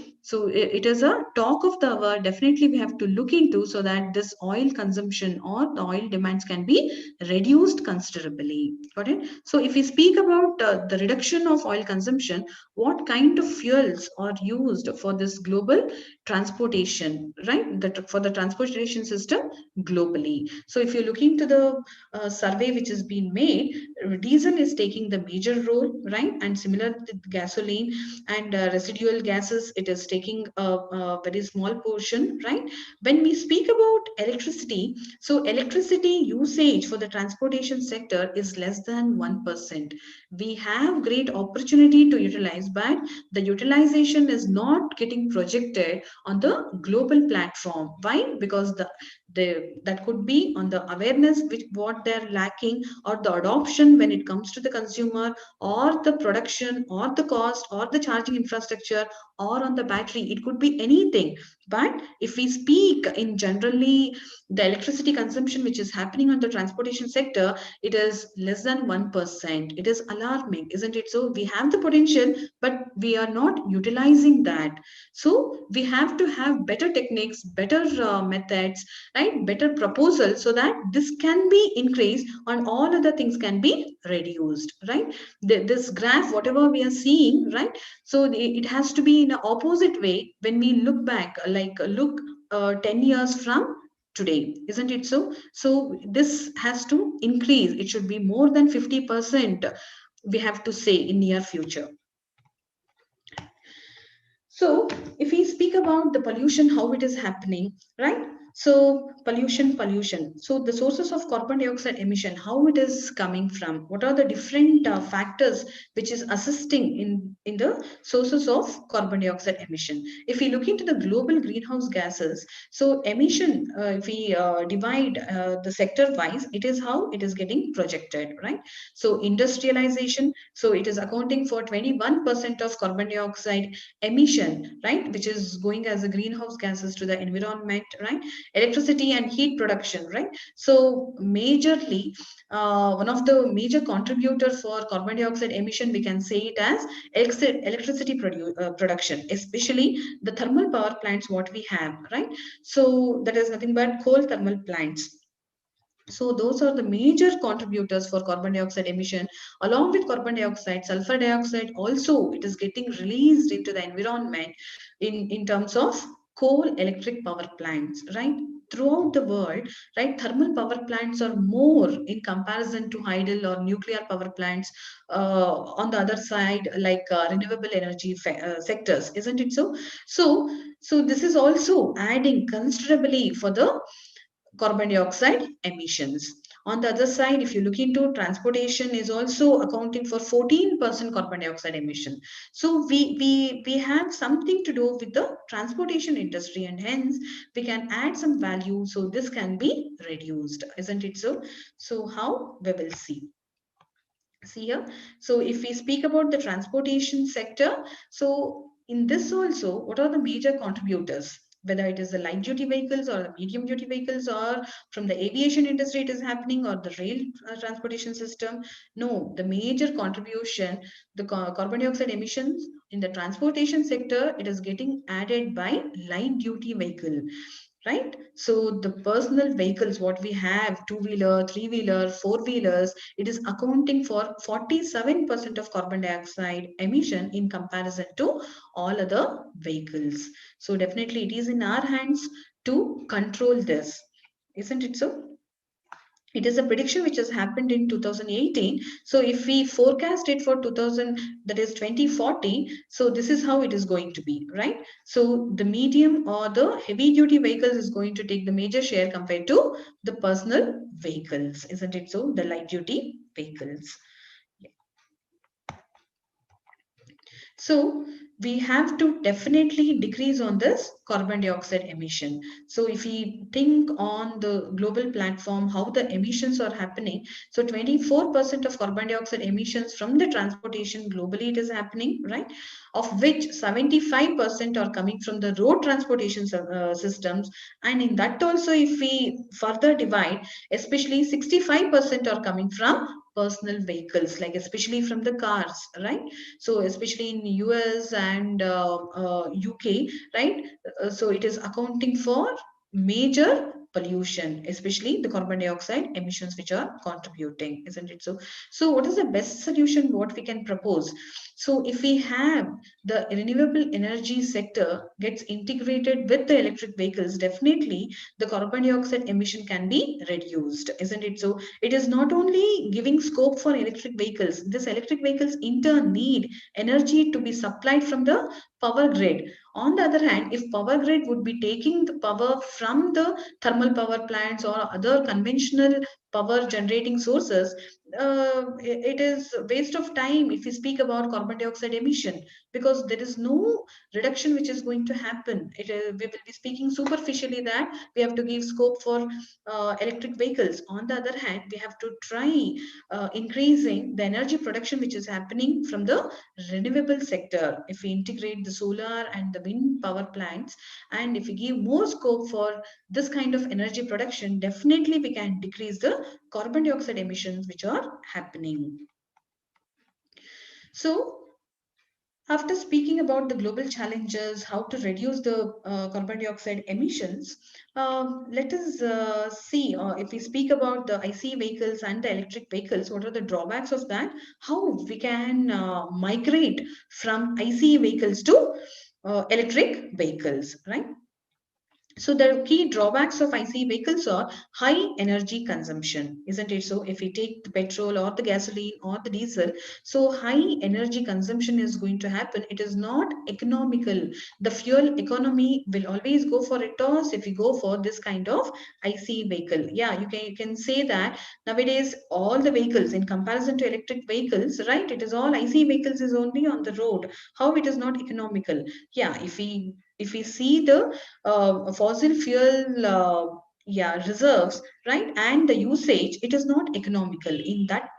it is a talk of the hour. Definitely we have to look into, so that this oil consumption or the oil demands can be reduced considerably. Got it? So if we speak about the reduction of oil consumption, what kind of fuels are used for this global transportation, right? For the transportation system globally. So if you look into the survey which has been made, diesel is taking the major role, right? And similar to gasoline and residual gases, it is taking a very small portion, right? When we speak about electricity, so electricity usage for the transportation sector is less than 1%. We have great opportunity to utilize, but the utilization is not getting projected on the global platform. Why? Because that could be on the awareness which what they're lacking, or the adoption when it comes to the consumer, or the production, or the cost, or the charging infrastructure, or on the battery. It could be anything. But if we speak in generally, the electricity consumption which is happening on the transportation sector, it is less than 1%. It is alarming, isn't it? So we have the potential, but we are not utilizing that. So we have to have better techniques, better methods, right? Better proposals, so that this can be increased and all other things can be reduced, right? This graph, whatever we are seeing, right? So it has to be in an opposite way when we look back, like look 10 years from today, isn't it so? So this has to increase. It should be more than 50%, we have to say, in near future. So if we speak about the pollution, how it is happening, right? So pollution. So the sources of carbon dioxide emission, how it is coming from? What are the different factors which is assisting in the sources of carbon dioxide emission? If we look into the global greenhouse gases, so emission, if we divide the sector wise, it is how it is getting projected, right? So industrialization, so it is accounting for 21% of carbon dioxide emission, right, which is going as a greenhouse gases to the environment, right? Electricity and heat production, right? So majorly, one of the major contributor for carbon dioxide emission, we can say it as electricity production, especially the thermal power plants what we have, right? So that is nothing but coal thermal plants. So those are the major contributors for carbon dioxide emission. Along with carbon dioxide, sulfur dioxide also it is getting released into the environment in terms of coal electric power plants, right? Throughout the world, right, thermal power plants are more in comparison to hydel or nuclear power plants. On the other side, like renewable energy sectors, isn't it so? So this is also adding considerably for the carbon dioxide emissions. On the other side, if you look into transportation is also accounting for 14% carbon dioxide emission. So we have something to do with the transportation industry, and hence we can add some value so this can be reduced, isn't it so? So how we will see here. So if we speak about the transportation sector, so in this also, what are the major contributors? Whether it is the light duty vehicles or the medium duty vehicles, or from the aviation industry it is happening, or the rail transportation system. No, the major contribution, the carbon dioxide emissions in the transportation sector, it is getting added by light duty vehicle, right? So the personal vehicles what we have, two-wheeler, three-wheeler, four-wheelers, it is accounting for 47% of carbon dioxide emission in comparison to all other vehicles. So definitely it is in our hands to control this, isn't it so? It is a prediction which has happened in 2018. So if we forecast it for 2000, that is 2040, so this is how it is going to be, right? So the medium or the heavy duty vehicles is going to take the major share compared to the personal vehicles, isn't it so? The light duty vehicles. So we have to definitely decrease on this carbon dioxide emission. So if we think on the global platform, how the emissions are happening, so 24% of carbon dioxide emissions from the transportation globally it is happening, right? Of which 75% are coming from the road transportation systems. And in that also, if we further divide, especially 65% are coming from personal vehicles, like especially from the cars, right? So especially in US and UK, right? So it is accounting for major pollution, especially the carbon dioxide emissions which are contributing, isn't it so? So what is the best solution what we can propose? So if we have the renewable energy sector gets integrated with the electric vehicles, definitely the carbon dioxide emission can be reduced, isn't it so? It is not only giving scope for electric vehicles, this electric vehicles in turn need energy to be supplied from the power grid. On the other hand, if power grid would be taking the power from the thermal power plants or other conventional power generating sources, it is a waste of time if we speak about carbon dioxide emission, because there is no reduction which is going to happen. We will be speaking superficially that we have to give scope for electric vehicles. On the other hand, we have to try increasing the energy production which is happening from the renewable sector. If we integrate the solar and the wind power plants, and if we give more scope for this kind of energy production, definitely we can decrease the carbon dioxide emissions which are happening. So after speaking about the global challenges, how to reduce the carbon dioxide emissions, let us see if we speak about the IC vehicles and the electric vehicles, what are the drawbacks of that? How we can migrate from IC vehicles to electric vehicles, right? So the key drawbacks of IC vehicles are high energy consumption, isn't it? So if we take the petrol or the gasoline or the diesel, so high energy consumption is going to happen. It is not economical. The fuel economy will always go for a toss if we go for this kind of IC vehicle. Yeah, you can say that nowadays all the vehicles in comparison to electric vehicles, right? It is all IC vehicles is only on the road. How it is not economical? Yeah, if we see the fossil fuel reserves, right, and the usage, it is not economical. In that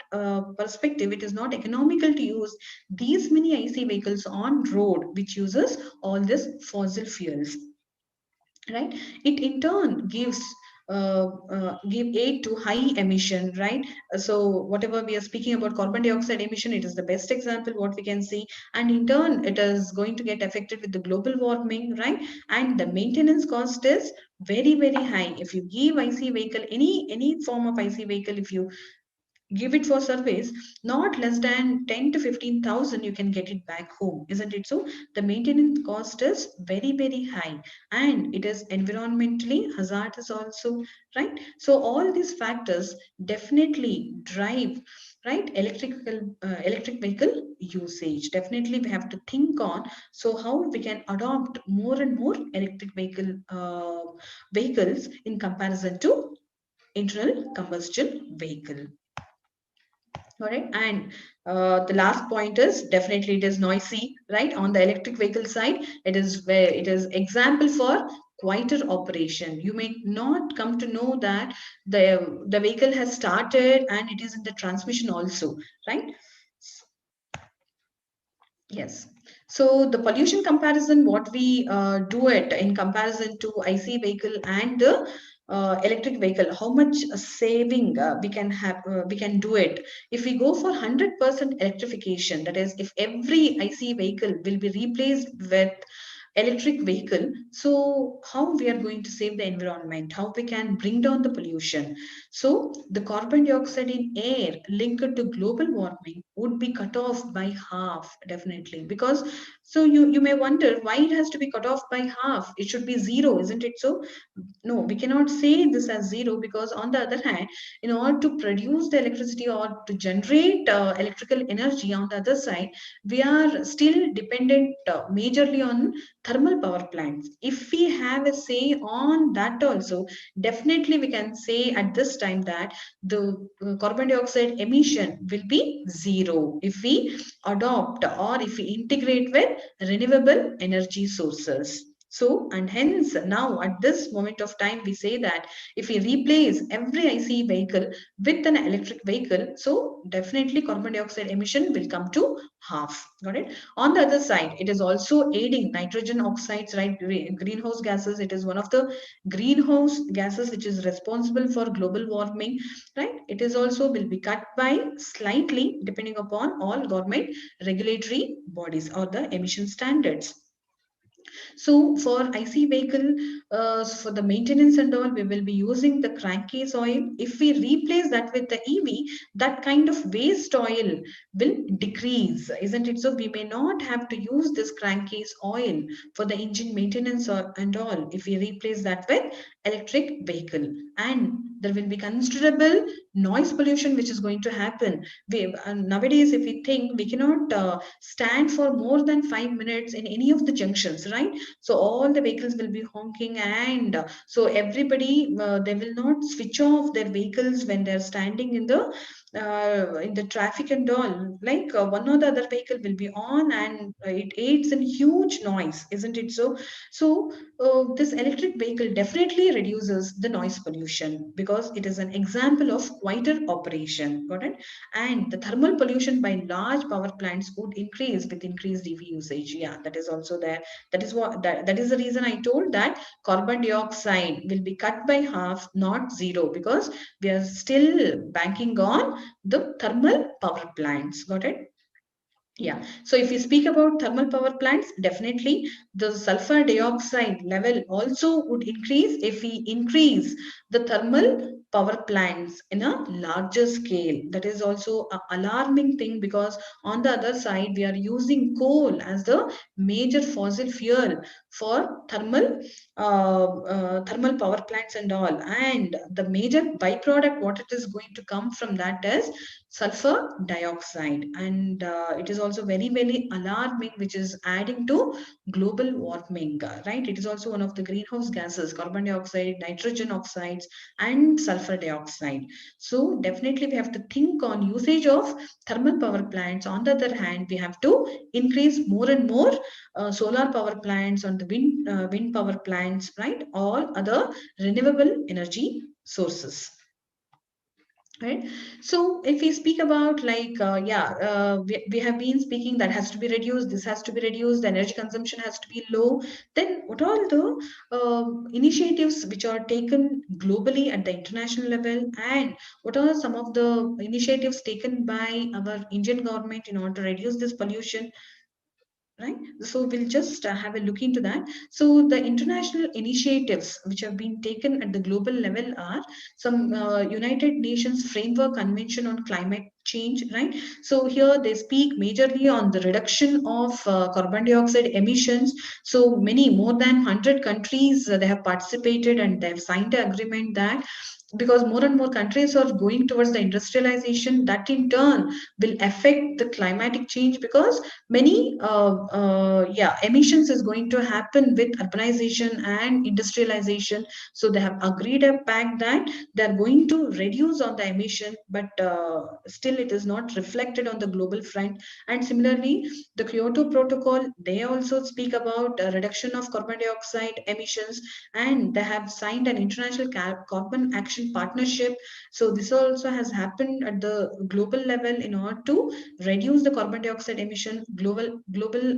perspective, it is not economical to use these many IC vehicles on road which uses all these fossil fuels, right? It in turn give aid to high emission, right? So whatever we are speaking about carbon dioxide emission, it is the best example what we can see, and in turn it is going to get affected with the global warming, right? And the maintenance cost is very very high. If you give IC vehicle, any form of IC vehicle, if you give it for service, not less than 10 to 15,000 you can get it back home, isn't it? So the maintenance cost is very very high, and it is environmentally hazardous also, right? So all these factors definitely drive, right, electric vehicle usage. Definitely we have to think on so how we can adopt more and more electric vehicles in comparison to internal combustion vehicle. All right, and the last point is definitely it is noisy, right? On the electric vehicle side, it is where it is example for quieter operation. You may not come to know that the vehicle has started and it is in the transmission also, right? Yes. So the pollution comparison, what we do it in comparison to IC vehicle and the electric vehicle, how much saving we can have, we can do it. If we go for 100% electrification, that is, if every IC vehicle will be replaced with electric vehicle, so how we are going to save the environment, how we can bring down the pollution. So the carbon dioxide in air linked to global warming would be cut off by half, definitely. Because so you may wonder why it has to be cut off by half. It should be zero, isn't it? So no, we cannot say this as zero, because on the other hand, in order to produce the electricity or to generate electrical energy, on the other side, we are still dependent majorly on thermal power plants. If we have a say on that also, definitely we can say at this time that the carbon dioxide emission will be zero if we adopt or if we integrate with renewable energy sources. So, and hence now at this moment of time, we say that if we replace every IC vehicle with an electric vehicle, so definitely carbon dioxide emission will come to half. Got it? On the other side, it is also aiding nitrogen oxides, right? Greenhouse gases. It is one of the greenhouse gases which is responsible for global warming, right? It is also will be cut by slightly depending upon all government regulatory bodies or the emission standards. So for IC vehicle, for the maintenance and all, we will be using the crankcase oil. If we replace that with the EV, that kind of waste oil will decrease, isn't it? So we may not have to use this crankcase oil for the engine maintenance or and all if we replace that with electric vehicle. And there will be considerable noise pollution which is going to happen. Nowadays, if we think, we cannot stand for more than 5 minutes in any of the junctions, right? So all the vehicles will be honking, and so everybody they will not switch off their vehicles when they're standing in the traffic and all. Like one or the other vehicle will be on, and it aids in huge noise, isn't it? So this electric vehicle definitely reduces the noise pollution because it is an example of quieter operation. Got it? And the thermal pollution by large power plants would increase with increased EV usage. Yeah, that is also there. That is the reason I told that carbon dioxide will be cut by half, not zero, because we are still banking on the thermal power plants. Got it? Yeah. So if we speak about thermal power plants, definitely the sulfur dioxide level also would increase if we increase the thermal power plants in a larger scale. That is also an alarming thing, because on the other side we are using coal as the major fossil fuel for thermal power plants and all, and the major byproduct what it is going to come from that is sulfur dioxide, and it is also very very alarming, which is adding to global warming, right? It is also one of the greenhouse gases, carbon dioxide, nitrogen oxides, and sulfur dioxide. So definitely we have to think on usage of thermal power plants. On the other hand, we have to increase more and more solar power plants, on the wind power plants, right? All other renewable energy sources. Right. So if we speak about like, we have been speaking that has to be reduced, this has to be reduced, the energy consumption has to be low. Then what are the initiatives which are taken globally at the international level, and what are some of the initiatives taken by our Indian government in order to reduce this pollution? Right, so we'll just have a look into that. So the international initiatives which have been taken at the global level are some United Nations Framework Convention on Climate Change, right? So here they speak majorly on the reduction of carbon dioxide emissions. So many, more than 100 countries, they have participated and they have signed an agreement that, because more and more countries are going towards the industrialization, that in turn will affect the climatic change, because many emissions is going to happen with urbanization and industrialization. So they have agreed a pact that they are going to reduce on the emission, but still it is not reflected on the global front. And similarly, the Kyoto Protocol, they also speak about reduction of carbon dioxide emissions, and they have signed an international carbon action partnership. So this also has happened at the global level in order to reduce the carbon dioxide emission, global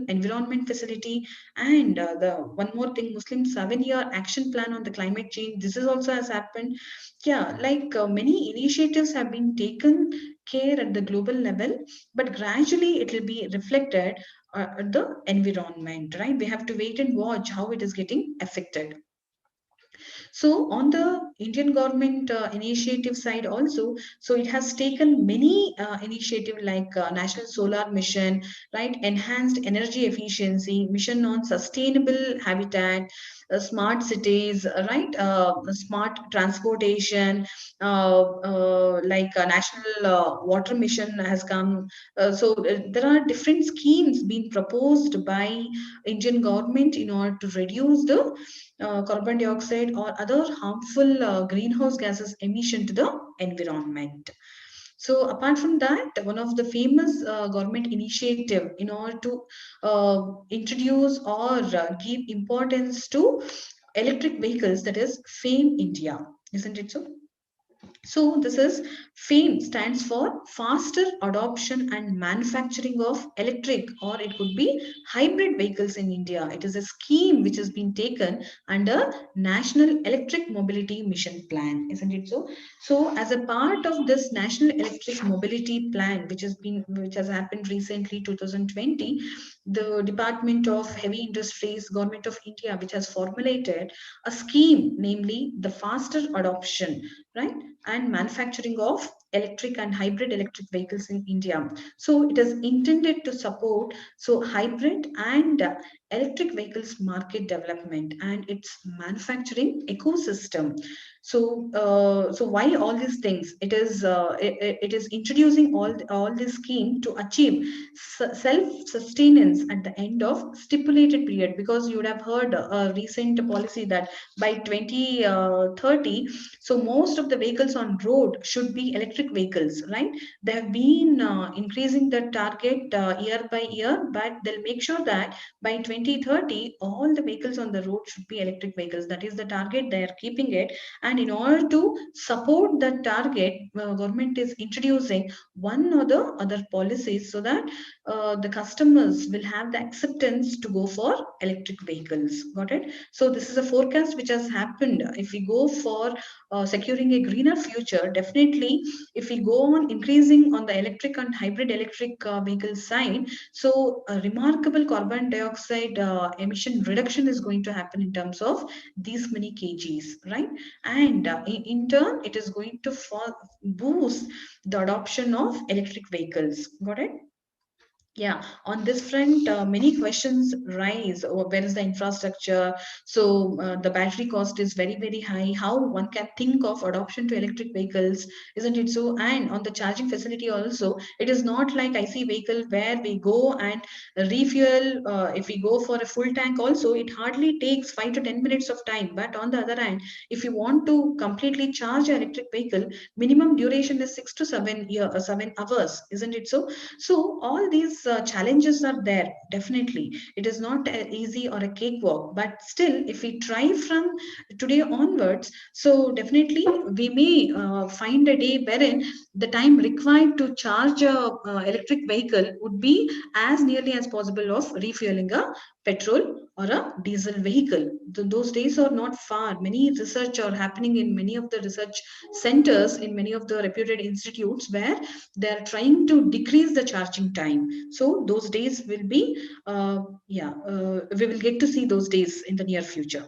environment facility, and the one more thing, Muslim 7-year action plan on the climate change. This is also has happened. Yeah, like many initiatives have been taken care at the global level, but gradually it will be reflected at the environment, right? We have to wait and watch how it is getting affected. So on the Indian government initiative side also, so it has taken many initiative like National Solar Mission, right? Enhanced energy efficiency, mission on sustainable habitat, smart cities, right? Smart transportation, like a national water mission has come. So there are different schemes being proposed by Indian government in order to reduce the carbon dioxide or other harmful greenhouse gases emission to the environment. So apart from that, one of the famous government initiative in order to introduce or give importance to electric vehicles, that is FAME India, isn't it so? So this is FAME stands for faster adoption and manufacturing of electric, or it could be hybrid vehicles in India. It is a scheme which has been taken under National Electric Mobility Mission Plan, isn't it so? So as a part of this National Electric Mobility Plan, which has happened recently, 2020, the Department of Heavy Industries, Government of India, which has formulated a scheme, namely the faster adoption, right, and manufacturing of electric and hybrid electric vehicles in India. So it is intended to support hybrid and electric vehicles market development and its manufacturing ecosystem. So why all these things? It is introducing all this scheme to achieve self-sustenance at the end of stipulated period, because you would have heard a recent policy that by 2030, so most of the vehicles on road should be electric vehicles, right? They have been increasing the target year by year, but they'll make sure that by 2030 all the vehicles on the road should be electric vehicles. That is the target they are keeping it. And in order to support that target, government is introducing one or the other policies so that the customers will have the acceptance to go for electric vehicles. Got it? So this is a forecast which has happened. If we go for securing a greener future, definitely if we go on increasing on the electric and hybrid electric vehicle side, so a remarkable carbon dioxide emission reduction is going to happen in terms of these many kgs, right? And in turn, it is going to boost the adoption of electric vehicles. Got it? Yeah, on this front, many questions rise. Where is the infrastructure? So the battery cost is very, very high. How one can think of adoption to electric vehicles, isn't it so? And on the charging facility also, it is not like IC vehicle where we go and refuel. If we go for a full tank also, it hardly takes 5 to 10 minutes of time. But on the other hand, if you want to completely charge an electric vehicle, minimum duration is 7 hours, isn't it so? So all these challenges are there. Definitely, it is not easy or a cakewalk. But still, if we try from today onwards, so definitely we may find a day wherein the time required to charge a electric vehicle would be as nearly as possible of refueling a petrol or a diesel vehicle. Those days are not far. Many research are happening in many of the research centers, in many of the reputed institutes, where they are trying to decrease the charging time. So those days will be, we will get to see those days in the near future.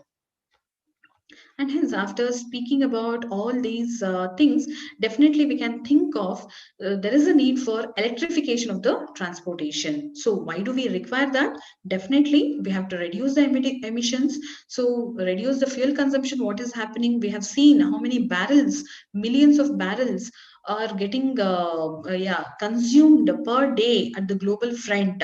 And hence, after speaking about all these things, definitely we can think of there is a need for electrification of the transportation. So why do we require that? Definitely, we have to reduce the emissions. So reduce the fuel consumption. What is happening? We have seen how many barrels, millions of barrels are getting consumed per day at the global front.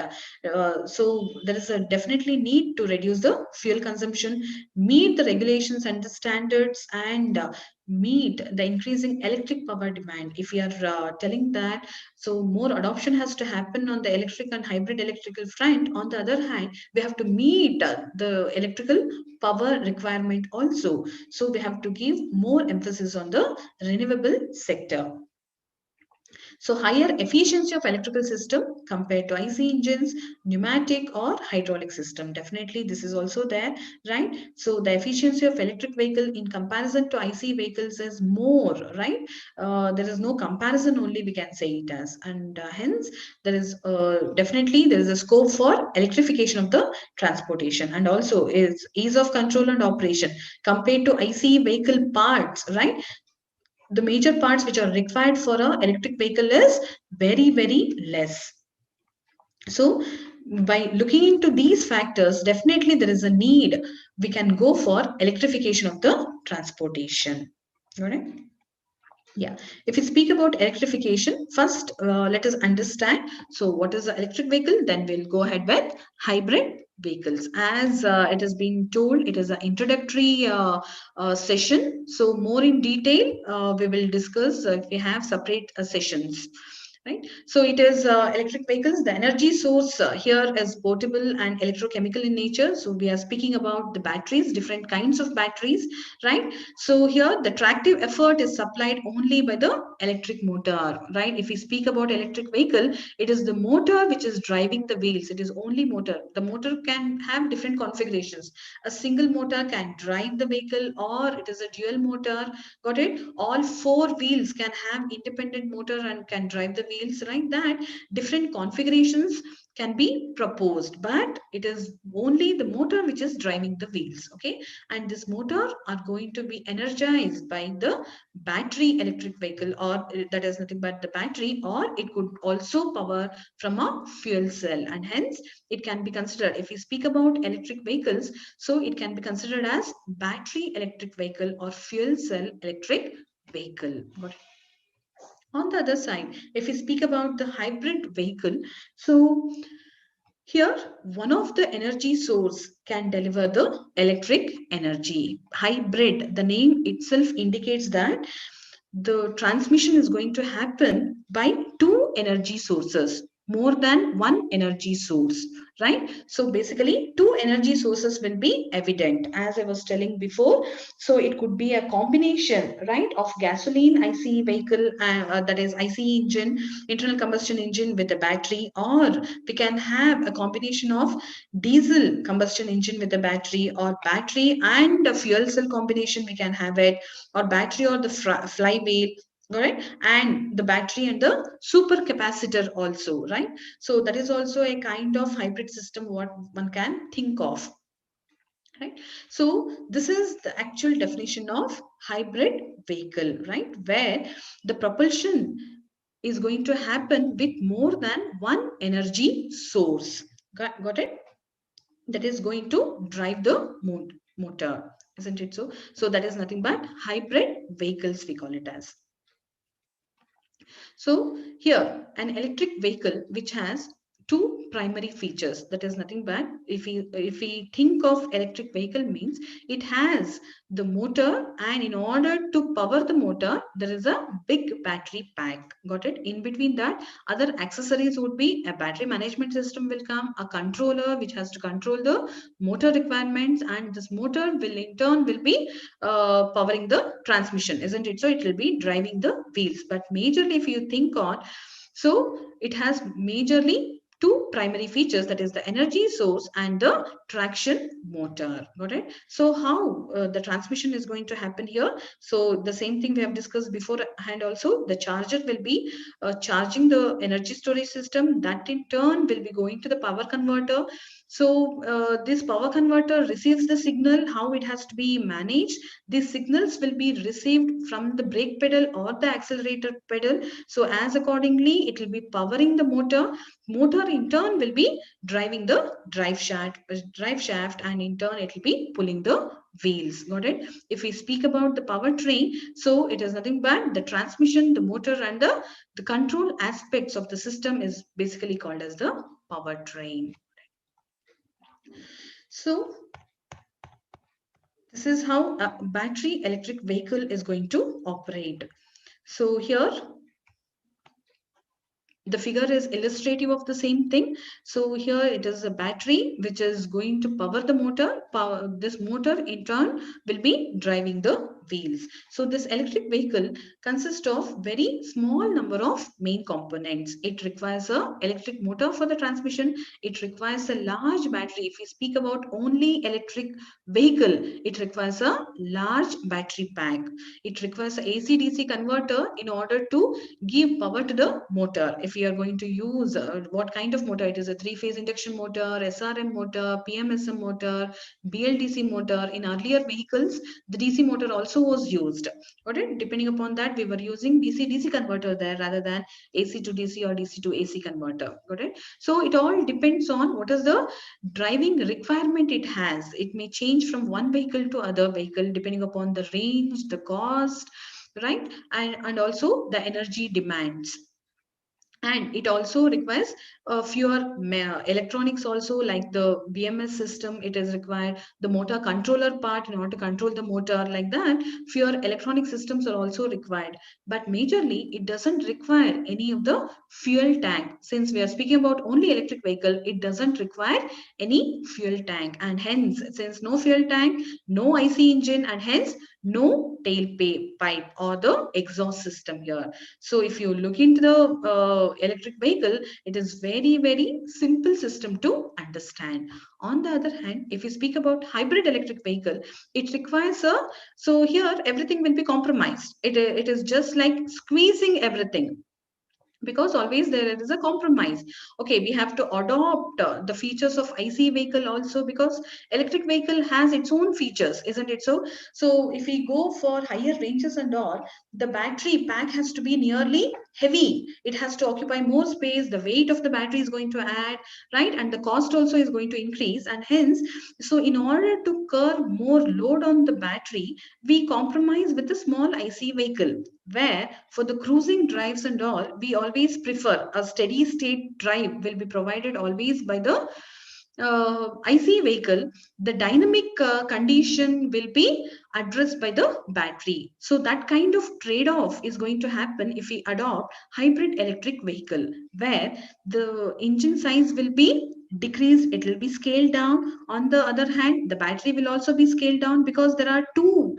So there is a definitely need to reduce the fuel consumption, meet the regulations and the standards, and meet the increasing electric power demand. If we are telling that, so more adoption has to happen on the electric and hybrid electrical front. On the other hand, we have to meet the electrical power requirement also. So we have to give more emphasis on the renewable sector. So higher efficiency of electrical system compared to IC engines, pneumatic or hydraulic system. Definitely this is also there, right? So the efficiency of electric vehicle in comparison to IC vehicles is more, right? There is no comparison, only we can say it as. And hence there is definitely there is a scope for electrification of the transportation, and also is ease of control and operation compared to IC vehicle parts, right? The major parts which are required for an electric vehicle is very, very less. So by looking into these factors, definitely there is a need. We can go for electrification of the transportation. Got it? Yeah. If we speak about electrification, first let us understand. So what is the electric vehicle? Then we'll go ahead with hybrid vehicles. As it has been told, it is an introductory session. So more in detail, we will discuss if we have separate sessions. Right. So it is electric vehicles. The energy source here is portable and electrochemical in nature. So we are speaking about the batteries, different kinds of batteries, right? So here the tractive effort is supplied only by the electric motor, right? If we speak about electric vehicle, it is the motor which is driving the wheels. It is only motor. The motor can have different configurations. A single motor can drive the vehicle, or it is a dual motor. Got it? All four wheels can have independent motor and can drive the wheels, right? That different configurations can be proposed, but it is only the motor which is driving the wheels. Okay, and this motor are going to be energized by the battery electric vehicle, or that is nothing but the battery, or it could also power from a fuel cell, and hence it can be considered, if we speak about electric vehicles, so it can be considered as battery electric vehicle or fuel cell electric vehicle. On the other side, if we speak about the hybrid vehicle, so here, one of the energy source can deliver the electric energy. Hybrid, the name itself indicates that the transmission is going to happen by two energy sources, more than one energy source, right? So basically two energy sources will be evident, as I was telling before. So it could be a combination, right, of gasoline ICE vehicle, that is ICE engine, internal combustion engine with a battery, or we can have a combination of diesel combustion engine with a battery, or battery and a fuel cell combination we can have it, or battery or the flywheel, right? And the battery and the supercapacitor also, right? So that is also a kind of hybrid system what one can think of, right? So this is the actual definition of hybrid vehicle, right? Where the propulsion is going to happen with more than one energy source. Got it? That is going to drive the motor, isn't it so? So that is nothing but hybrid vehicles, we call it as. So here an electric vehicle which has two primary features, that is nothing but if we think of electric vehicle means it has the motor, and in order to power the motor there is a big battery pack. Got it? In between that other accessories would be a battery management system will come, a controller which has to control the motor requirements, and this motor will in turn will be powering the transmission, isn't it? So it will be driving the wheels. But majorly if you think on, so it has majorly two primary features, that is the energy source and the traction motor. Got it? So how the transmission is going to happen here? So the same thing we have discussed beforehand also, the charger will be charging the energy storage system, that in turn will be going to the power converter. So this power converter receives the signal, how it has to be managed. These signals will be received from the brake pedal or the accelerator pedal. So as accordingly, it will be powering the motor. Motor in turn will be driving the drive shaft, and in turn it will be pulling the wheels. Got it? If we speak about the powertrain, so it is nothing but the transmission, the motor, and the control aspects of the system is basically called as the powertrain. So this is how a battery electric vehicle is going to operate. So here the figure is illustrative of the same thing. So here it is a battery which is going to power the motor. This motor in turn will be driving the wheels. So this electric vehicle consists of very small number of main components. It requires a electric motor for the transmission. It requires a large battery. If we speak about only electric vehicle, it requires a large battery pack. It requires a AC-DC converter in order to give power to the motor. If we are going to use what kind of motor, it is a three-phase induction motor, SRM motor, PMSM motor, BLDC motor. In earlier vehicles the DC motor also was used. Got it? Depending upon that we were using DC-DC converter there rather than AC to DC or DC to AC converter. Got it? So it all depends on what is the driving requirement it has. It may change from one vehicle to other vehicle depending upon the range, the cost, right? And also the energy demands. And it also requires fewer electronics also, like the BMS system. It is required the motor controller part in order to control the motor, like that. Fewer electronic systems are also required, but majorly it doesn't require any of the fuel tank. Since we are speaking about only electric vehicle, it doesn't require any fuel tank, and hence since no fuel tank, no IC engine, and hence no tailpipe or the exhaust system here. So if you look into the electric vehicle, it is very, very simple system to understand. On the other hand, if you speak about hybrid electric vehicle, it requires a, so here everything will be compromised. It is just like squeezing everything, because always there is a compromise. Okay, we have to adopt the features of IC vehicle also, because electric vehicle has its own features, isn't it so? So if we go for higher ranges and all, the battery pack has to be nearly heavy. It has to occupy more space, the weight of the battery is going to add, right? And the cost also is going to increase, and hence, so in order to curb more load on the battery, we compromise with the small IC vehicle, where for the cruising drives and all, we always prefer a steady state drive will be provided always by the IC vehicle. The dynamic condition will be addressed by the battery. So that kind of trade-off is going to happen if we adopt hybrid electric vehicle, where the engine size will be decreased, it will be scaled down. On the other hand, the battery will also be scaled down, because there are two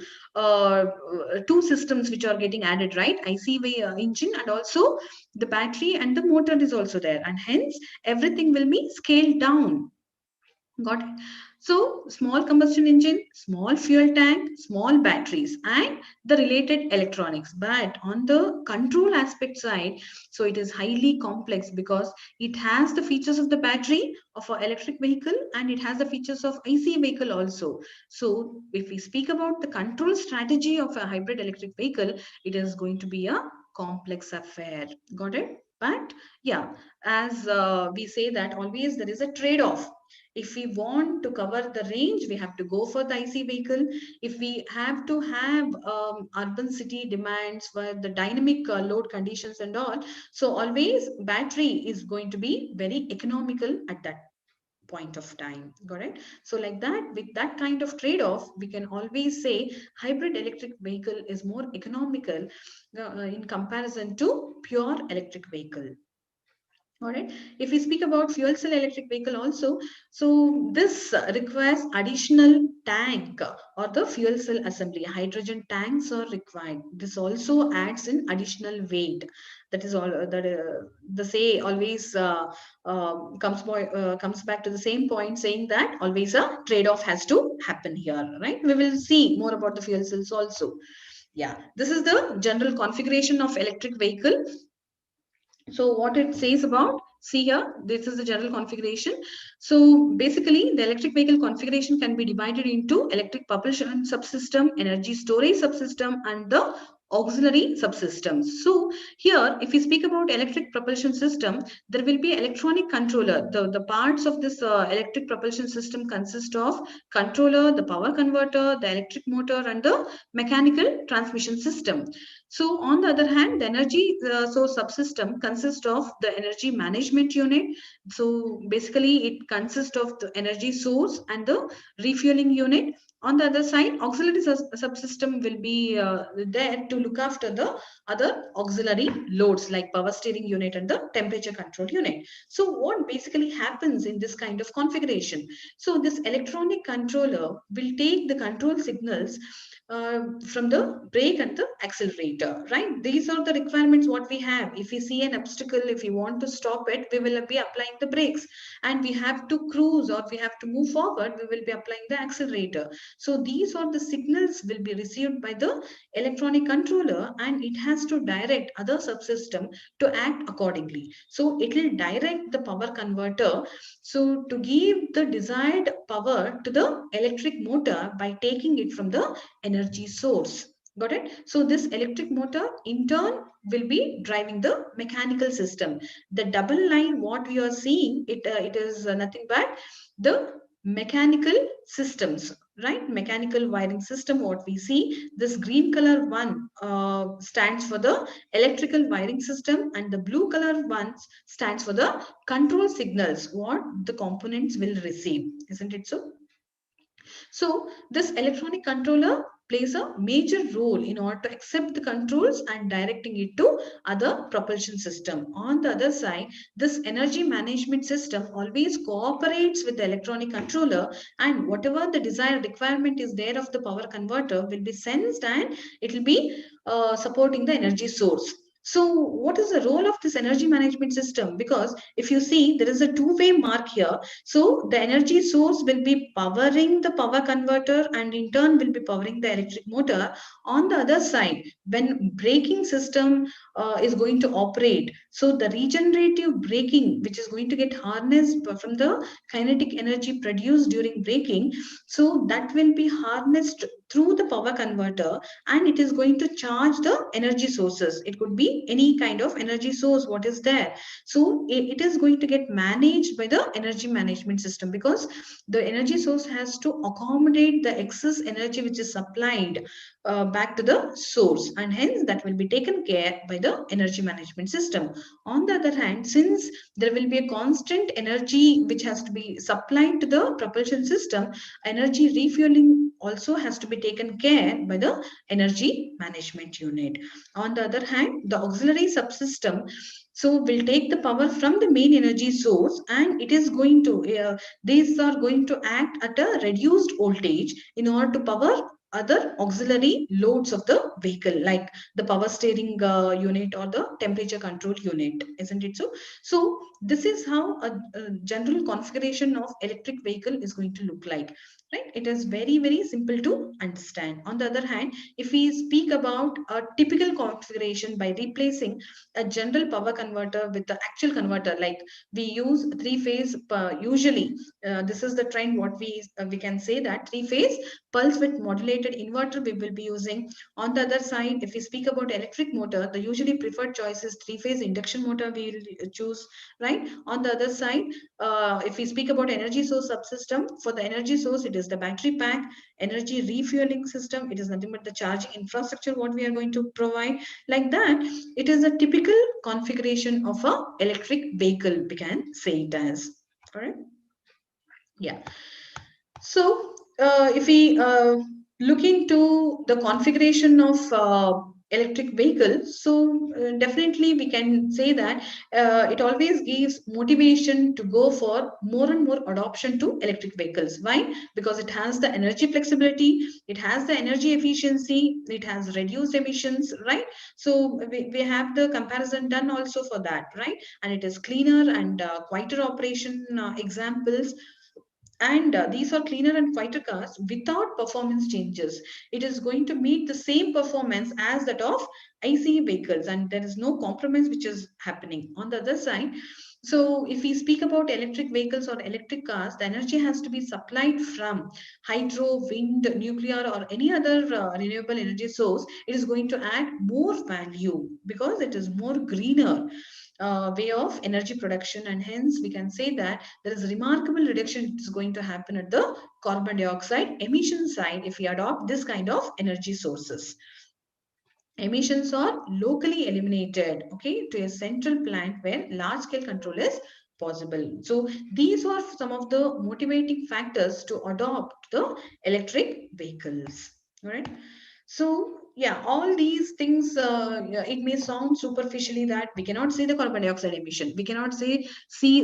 systems which are getting added, right? IC engine, and also the battery, and the motor is also there, and hence everything will be scaled down. Got it? So small combustion engine, small fuel tank, small batteries, and the related electronics. But on the control aspect side, so it is highly complex because it has the features of the battery of an electric vehicle and it has the features of IC vehicle also. So if we speak about the control strategy of a hybrid electric vehicle, it is going to be a complex affair. Got it? But yeah, as we say that always there is a trade-off. If we want to cover the range, we have to go for the IC vehicle. If we have to have urban city demands for the dynamic load conditions and all, so always battery is going to be very economical at that point of time. Got it? So like that, with that kind of trade-off, we can always say hybrid electric vehicle is more economical in comparison to pure electric vehicle. All right. If we speak about fuel cell electric vehicle also, so this requires additional tank or the fuel cell assembly. Hydrogen tanks are required. This also adds in additional weight. That is all that the say always comes back to the same point, saying that always a trade-off has to happen here, right? We will see more about the fuel cells also. Yeah, this is the general configuration of electric vehicle. So what it says about, see here, this is the general configuration. So basically the electric vehicle configuration can be divided into electric propulsion subsystem, energy storage subsystem, and the auxiliary subsystems. So here, if we speak about electric propulsion system, there will be electronic controller. The parts of this electric propulsion system consist of controller, the power converter, the electric motor, and the mechanical transmission system. So on the other hand, the energy source subsystem consists of the energy management unit. So basically it consists of the energy source and the refueling unit. On the other side, auxiliary subsystem will be there to look after the other auxiliary loads like power steering unit and the temperature control unit. So what basically happens in this kind of configuration? So this electronic controller will take the control signals from the brake and the accelerator, right? These are the requirements what we have. If we see an obstacle, if we want to stop it, we will be applying the brakes, and we have to cruise or we have to move forward, we will be applying the accelerator. So these are the signals will be received by the electronic controller, and it has to direct other subsystem to act accordingly. So it will direct the power converter so to give the desired power to the electric motor by taking it from the energy source. Got it? So this electric motor in turn will be driving the mechanical system. The double line what we are seeing, it is nothing but the mechanical systems, right? Mechanical wiring system what we see. This green color one stands for the electrical wiring system, and the blue color one stands for the control signals what the components will receive. Isn't it so? So this electronic controller plays a major role in order to accept the controls and directing it to other propulsion system. On the other side, this energy management system always cooperates with the electronic controller, and whatever the desired requirement is there of the power converter will be sensed, and it will be supporting the energy source. So what is the role of this energy management system? Because if you see, there is a two-way mark here. So the energy source will be powering the power converter and in turn will be powering the electric motor. On the other side, when braking system is going to operate, so the regenerative braking, which is going to get harnessed from the kinetic energy produced during braking, so that will be harnessed through the power converter, and it is going to charge the energy sources. It could be any kind of energy source what is there. So it is going to get managed by the energy management system, because the energy source has to accommodate the excess energy which is supplied back to the source, and hence that will be taken care by the energy management system. On the other hand, since there will be a constant energy which has to be supplied to the propulsion system, energy refueling also has to be taken care by the energy management unit. On the other hand, the auxiliary subsystem so will take the power from the main energy source, and it is going to these are going to act at a reduced voltage in order to power other auxiliary loads of the vehicle, like the power steering unit or the temperature control unit, isn't it so? So this is how a general configuration of electric vehicle is going to look like, right? It is very, very simple to understand. On the other hand, if we speak about a typical configuration by replacing a general power converter with the actual converter, like we use three phase usually, this is the trend. What we can say that three phase pulse width modulated inverter we will be using. On the other side, if we speak about electric motor, the usually preferred choice is three phase induction motor we will choose, right? On the other side, if we speak about energy source subsystem, for the energy source it is the battery pack. Energy refueling system, it is nothing but the charging infrastructure what we are going to provide. Like that, it is a typical configuration of a electric vehicle, we can say it as. All right. Yeah. So if we look into the configuration of electric vehicles, so definitely we can say that it always gives motivation to go for more and more adoption to electric vehicles. Why? Because it has the energy flexibility, it has the energy efficiency, it has reduced emissions, right? So we have the comparison done also for that, right? And it is cleaner and quieter operation examples, and these are cleaner and quieter cars without performance changes. It is going to meet the same performance as that of ICE vehicles, and there is no compromise which is happening. On the other side, so if we speak about electric vehicles or electric cars, the energy has to be supplied from hydro, wind, nuclear, or any other renewable energy source. It is going to add more value because it is more greener way of energy production, and hence we can say that there is remarkable reduction is going to happen at the carbon dioxide emission side if we adopt this kind of energy sources. Emissions are locally eliminated, okay, to a central plant where large scale control is possible. So these are some of the motivating factors to adopt the electric vehicles. All right. So yeah, all these things, yeah, it may sound superficially that we cannot see the carbon dioxide emission, we cannot see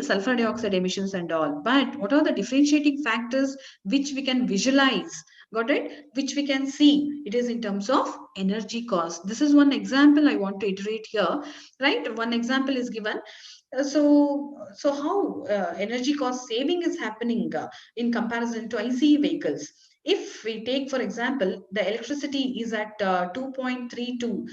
sulfur dioxide emissions and all. But what are the differentiating factors which we can visualize? Got it? Which we can see. It is in terms of energy cost. This is one example I want to iterate here, right? One example is given. So how energy cost saving is happening in comparison to ICE vehicles? If we take, for example, the electricity is at 2.32,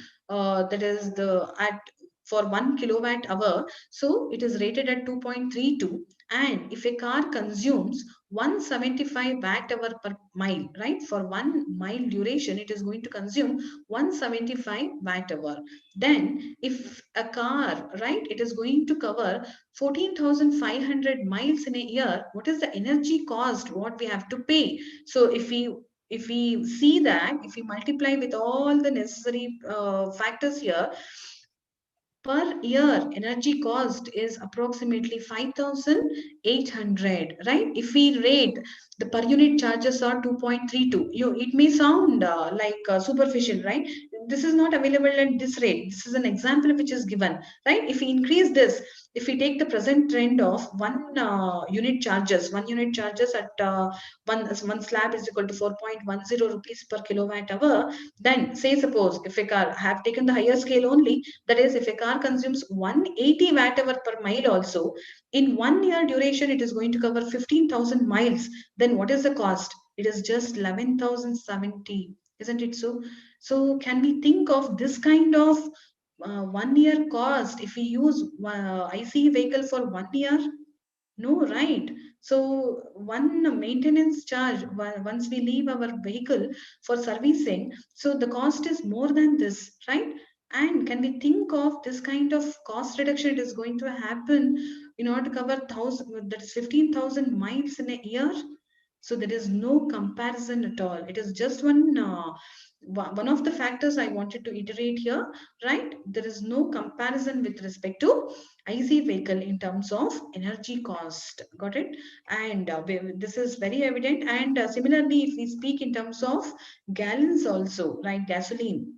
that is the at for 1 kWh, so it is rated at 2.32. And if a car consumes 175 watt hour per mile, right? For 1 mile duration, it is going to consume 175 watt hour. Then, if a car, right, it is going to cover 14,500 miles in a year, what is the energy cost what we have to pay? So if we see that, if we multiply with all the necessary factors here, per year energy cost is approximately 5,800, right? If we rate the per unit charges are 2.32, it may sound like superficial, right? This is not available at this rate. This is an example which is given, right? If we increase this, if we take the present trend of one unit charges at one slab is equal to 4.10 rupees per kilowatt hour, then say suppose if a car have taken the higher scale only, that is, if a car consumes 180 watt hour per mile also, in 1 year duration, it is going to cover 15,000 miles. Then what is the cost? It is just 11,070, isn't it so? So can we think of this kind of 1 year cost if we use IC vehicle for 1 year? No, right? So one maintenance charge once we leave our vehicle for servicing, so the cost is more than this, right? And can we think of this kind of cost reduction it is going to happen in order to cover thousand, that is 15,000 miles in a year? So there is no comparison at all. It is just one of the factors I wanted to iterate here, right? There is no comparison with respect to IC vehicle in terms of energy cost. Got it? And this is very evident. And similarly, if we speak in terms of gallons also, right? Gasoline.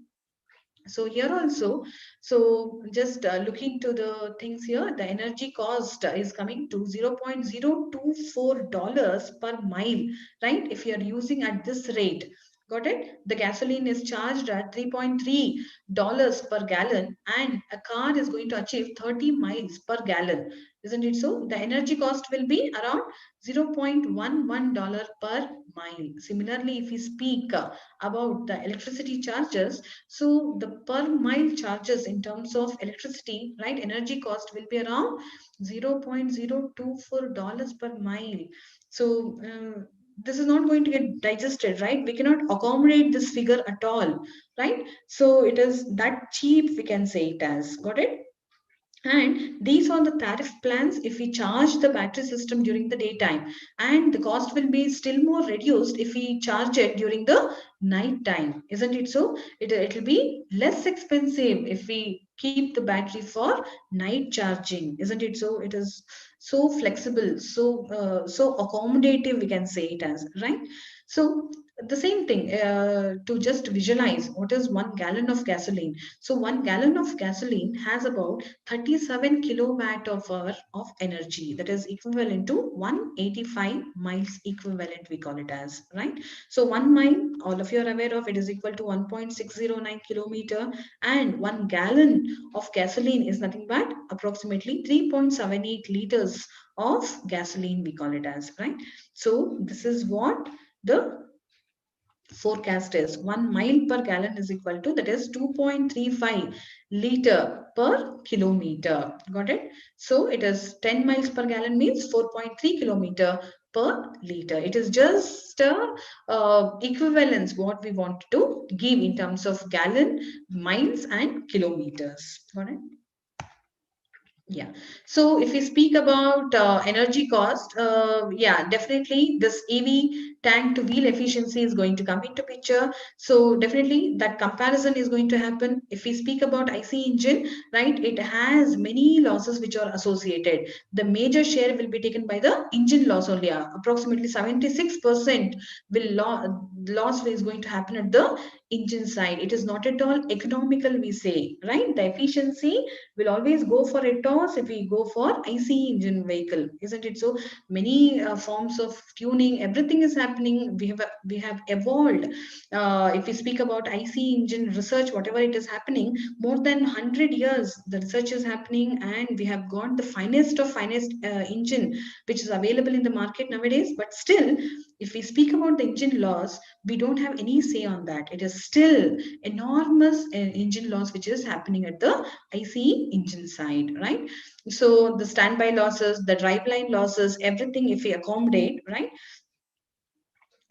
So here also, so just looking to the things here, the energy cost is coming to $0.024 per mile, right? If you are using at this rate, Got it? The gasoline is charged at $3.3 per gallon, and a car is going to achieve 30 miles per gallon. Isn't it so? The energy cost will be around $0.11 per mile. Similarly, if we speak about the electricity charges, so the per mile charges in terms of electricity, right, energy cost will be around $0.024 per mile. So this is not going to get digested, right? We cannot accommodate this figure at all, right? So it is that cheap, we can say it as. Got it? And these are the tariff plans if we charge the battery system during the daytime, and the cost will be still more reduced if we charge it during the night time. Isn't it so? It will be less expensive if we keep the battery for night charging. Isn't it so? It is so flexible, so accommodative, we can say it as, right? So the same thing, to just visualize what is 1 gallon of gasoline. So 1 gallon of gasoline has about 37 kilowatt of hour of energy, that is equivalent to 185 miles equivalent, we call it as, right? So 1 mile, all of you are aware of, it is equal to 1.609 kilometer, and 1 gallon of gasoline is nothing but approximately 3.78 liters of gasoline, we call it as, right? So this is what the forecast is. 1 mile per gallon is equal to, that is 2.35 liter per kilometer. Got it? So it is 10 miles per gallon means 4.3 kilometer per liter. It is just equivalence what we want to give in terms of gallon, miles and kilometers. Got it? Yeah. So if we speak about energy cost, yeah, definitely this EV tank to wheel efficiency is going to come into picture. So definitely that comparison is going to happen. If we speak about IC engine, right, it has many losses which are associated. The major share will be taken by the engine loss only. Approximately 76% will loss is going to happen at the engine side. It is not at all economical, we say, right? The efficiency will always go for a toss if we go for IC engine vehicle, isn't it so? Many forms of tuning, everything is happening. We have evolved. If we speak about IC engine research, whatever it is happening, more than 100 years the research is happening, and we have got the finest of finest engine which is available in the market nowadays. But still, if we speak about the engine loss, we don't have any say on that. It is still enormous engine loss which is happening at the ICE engine side, right? So the standby losses, the driveline losses, everything if we accommodate, right?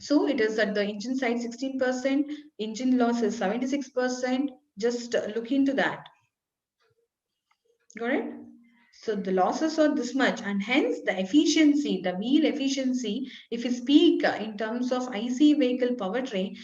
So it is at the engine side 16%, engine loss is 76%. Just look into that. Got it? So the losses are this much, and hence the efficiency, the wheel efficiency, if we speak in terms of IC vehicle powertrain,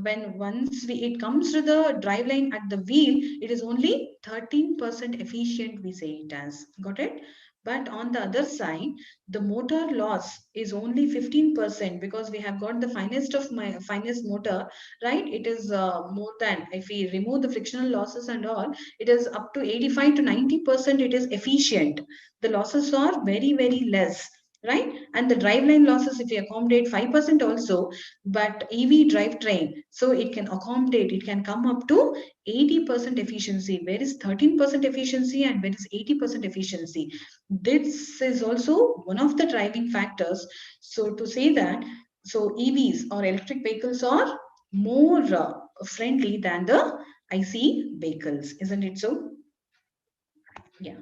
when once it comes to the driveline at the wheel, it is only 13% efficient, we say it as. Got it? But on the other side, the motor loss is only 15% because we have got the finest of my finest motor, right? It is more than, if we remove the frictional losses and all, it is up to 85 to 90%. It is efficient. The losses are very, very less, right? And the driveline losses, if we accommodate 5% also, but EV drivetrain, so it can accommodate, it can come up to 80% efficiency. Where is 13% efficiency and where is 80% efficiency? This is also one of the driving factors. So to say that, so EVs or electric vehicles are more friendly than the IC vehicles, isn't it so? Yeah.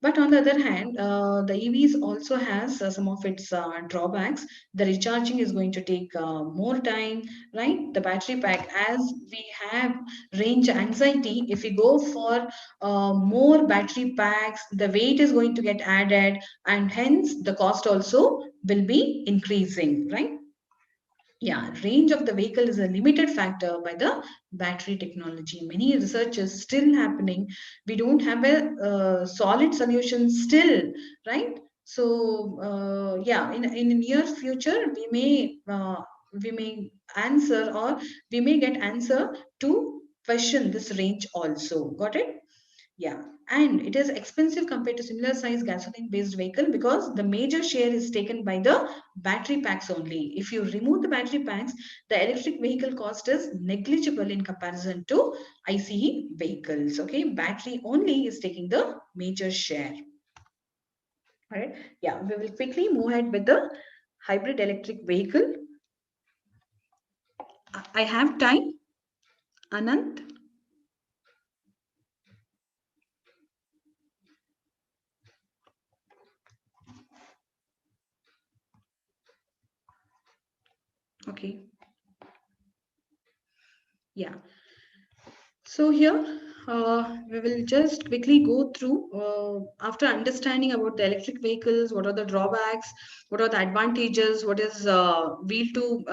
But on the other hand, the EVs also has some of its drawbacks. The recharging is going to take more time, right? The battery pack, as we have range anxiety, if we go for more battery packs, the weight is going to get added, and hence the cost also will be increasing, right? Yeah, range of the vehicle is a limited factor by the battery technology. Many research is still happening. We don't have a solid solution still, right? So yeah, in the near future, we may answer, or we may get answer to question this range also. Got it? Yeah, and it is expensive compared to similar size gasoline based vehicle because the major share is taken by the battery packs only. If you remove the battery packs, the electric vehicle cost is negligible in comparison to ICE vehicles. Okay, battery only is taking the major share. All right, yeah, we will quickly move ahead with the hybrid electric vehicle. I have time, Anand. Okay, yeah. So here we will just quickly go through after understanding about the electric vehicles, what are the drawbacks, what are the advantages, what is wheel to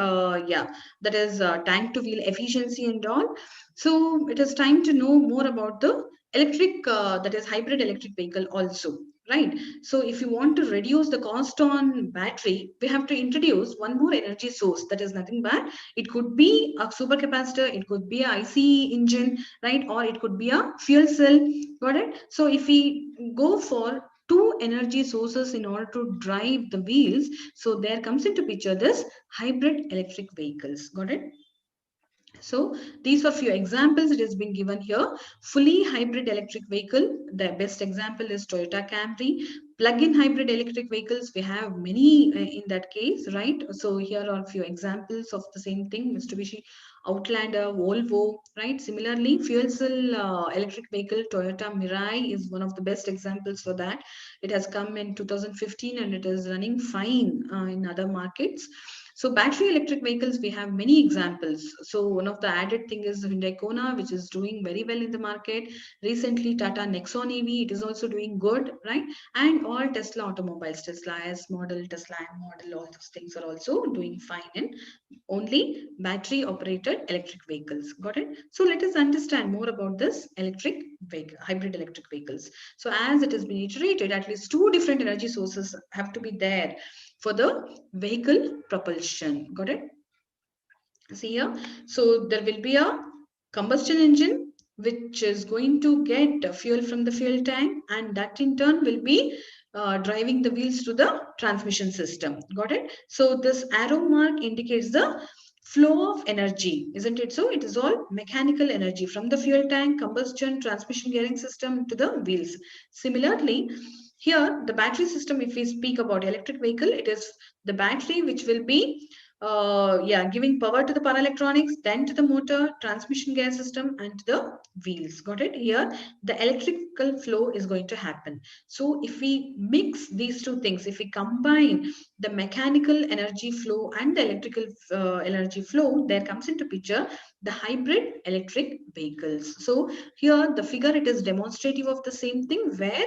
that is tank to wheel efficiency and all. So it is time to know more about the electric that is hybrid electric vehicle also. Right. So if you want to reduce the cost on battery, we have to introduce one more energy source that is nothing but it could be a supercapacitor, it could be a IC engine, right? Or it could be a fuel cell. Got it? So if we go for two energy sources in order to drive the wheels, so there comes into picture this hybrid electric vehicles. Got it? So these are few examples it has been given here. Fully hybrid electric vehicle, the best example is Toyota Camry. Plug-in hybrid electric vehicles, we have many in that case, right? So here are a few examples of the same thing, Mitsubishi Outlander, Volvo, right? Similarly, fuel cell electric vehicle, Toyota Mirai is one of the best examples for that. It has come in 2015 and it is running fine in other markets. So battery electric vehicles, we have many examples. So one of the added thing is Hyundai Kona, which is doing very well in the market. Recently, Tata Nexon EV, it is also doing good, right? And all Tesla automobiles, Tesla S model, Tesla M model, all those things are also doing fine in only battery operated electric vehicles. Got it? So let us understand more about this electric vehicle, hybrid electric vehicles. So as it has been iterated, at least two different energy sources have to be there for the vehicle propulsion. Got it? See here. So there will be a combustion engine which is going to get fuel from the fuel tank, and that in turn will be driving the wheels to the transmission system. Got it? So this arrow mark indicates the flow of energy, isn't it? So it is all mechanical energy from the fuel tank, combustion, transmission gearing system to the wheels. Similarly, here the battery system, if we speak about electric vehicle, it is the battery which will be giving power to the power electronics, then to the motor, transmission gear system, and to the wheels. Got it? Here, the electrical flow is going to happen. So if we mix these two things, if we combine the mechanical energy flow and the electrical energy flow, there comes into picture the hybrid electric vehicles. So here, the figure, it is demonstrative of the same thing where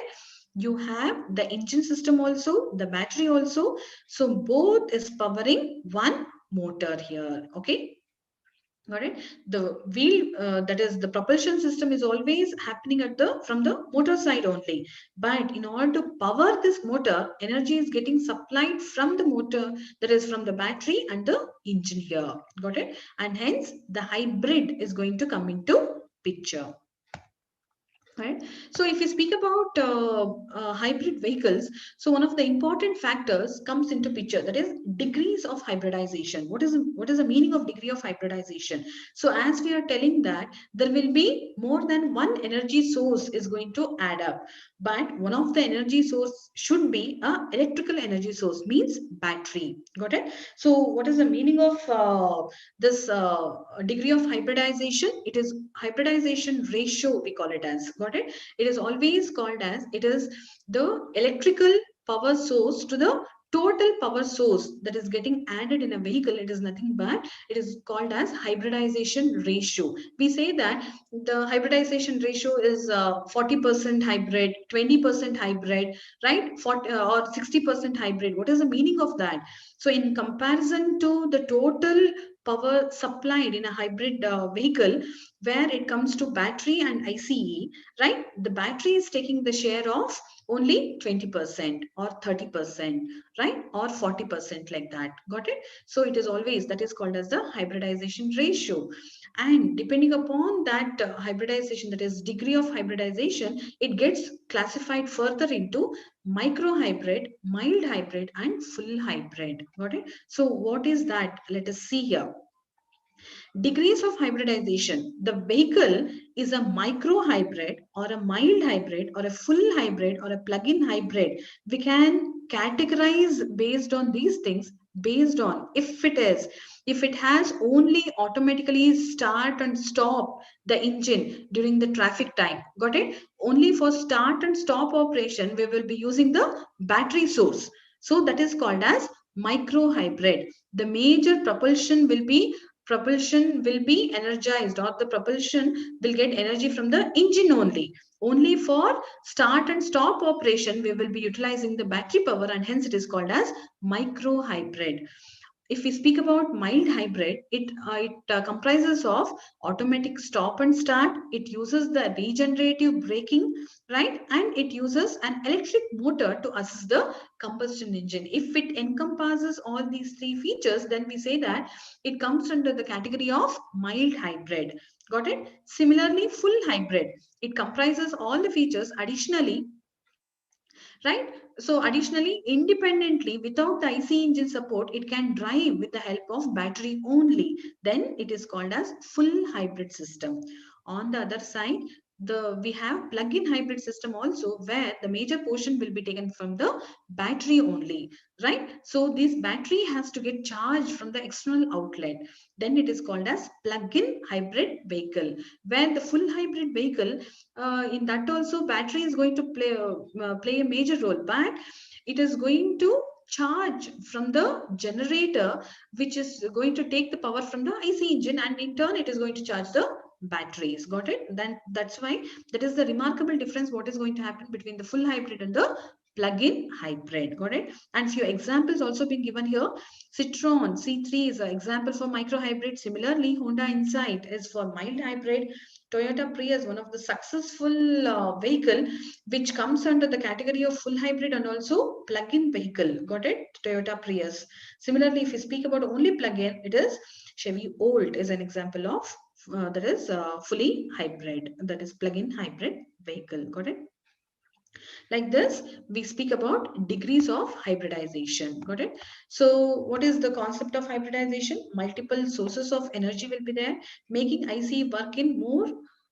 you have the engine system also, the battery also. So both is powering one motor here. Okay. Got it? The wheel, that is the propulsion system is always happening at the from the motor side only. But in order to power this motor, energy is getting supplied from the motor, that is from the battery and the engine here. Got it? And hence the hybrid is going to come into picture. Right. So if we speak about hybrid vehicles, so one of the important factors comes into picture, that is degrees of hybridization. What is the meaning of degree of hybridization? So as we are telling that there will be more than one energy source is going to add up, but one of the energy source should be a electrical energy source, means battery. Got it? So what is the meaning of this degree of hybridization? It is hybridization ratio, we call it as. Got it? It is always called as, it is the electrical power source to the total power source that is getting added in a vehicle. It is nothing but it is called as hybridization ratio. We say that the hybridization ratio is 40% hybrid, 20% hybrid, right? 40 or 60% hybrid. What is the meaning of that? So in comparison to the total power supplied in a hybrid vehicle, where it comes to battery and ICE, right? The battery is taking the share of only 20% or 30%, right? Or 40% like that. Got it? So it is always, that is called as the hybridization ratio. And depending upon that hybridization, that is degree of hybridization, it gets classified further into micro hybrid, mild hybrid, and full hybrid. Got it? So what is that? Let us see here. Degrees of hybridization. The vehicle is a micro hybrid or a mild hybrid or a full hybrid or a plug-in hybrid. We can categorize based on these things, based on if it has only automatically start and stop the engine during the traffic time. Got it? Only for start and stop operation, we will be using the battery source. So that is called as micro hybrid. The major propulsion will be energized, or the propulsion will get energy from the engine only. Only for start and stop operation, we will be utilizing the battery power, and hence it is called as micro hybrid. If we speak about mild hybrid, it comprises of automatic stop and start. It uses the regenerative braking, right? And it uses an electric motor to assist the combustion engine. If it encompasses all these three features, then we say that it comes under the category of mild hybrid. Got it? Similarly, full hybrid, it comprises all the features additionally, right? So additionally, independently, without the IC engine support, it can drive with the help of battery only. Then it is called as full hybrid system. On the other side, we have plug-in hybrid system also, where the major portion will be taken from the battery only, right? So this battery has to get charged from the external outlet. Then it is called as plug-in hybrid vehicle, where the full hybrid vehicle, in that also battery is going to play a major role, but it is going to charge from the generator, which is going to take the power from the IC engine, and in turn it is going to charge the batteries. Got it? Then that's why that is the remarkable difference what is going to happen between the full hybrid and the plug-in hybrid. Got it? And few examples also been given here. Citroen C3 is an example for micro hybrid. Similarly, Honda Insight is for mild hybrid. Toyota Prius, one of the successful vehicle which comes under the category of full hybrid and also plug-in vehicle. Got it? Toyota Prius. Similarly, if we speak about only plug-in, it is Chevy Volt is an example of that is fully hybrid, that is plug-in hybrid vehicle. Got it? Like this, we speak about degrees of hybridization. Got it? So what is the concept of hybridization? Multiple sources of energy will be there, making IC work in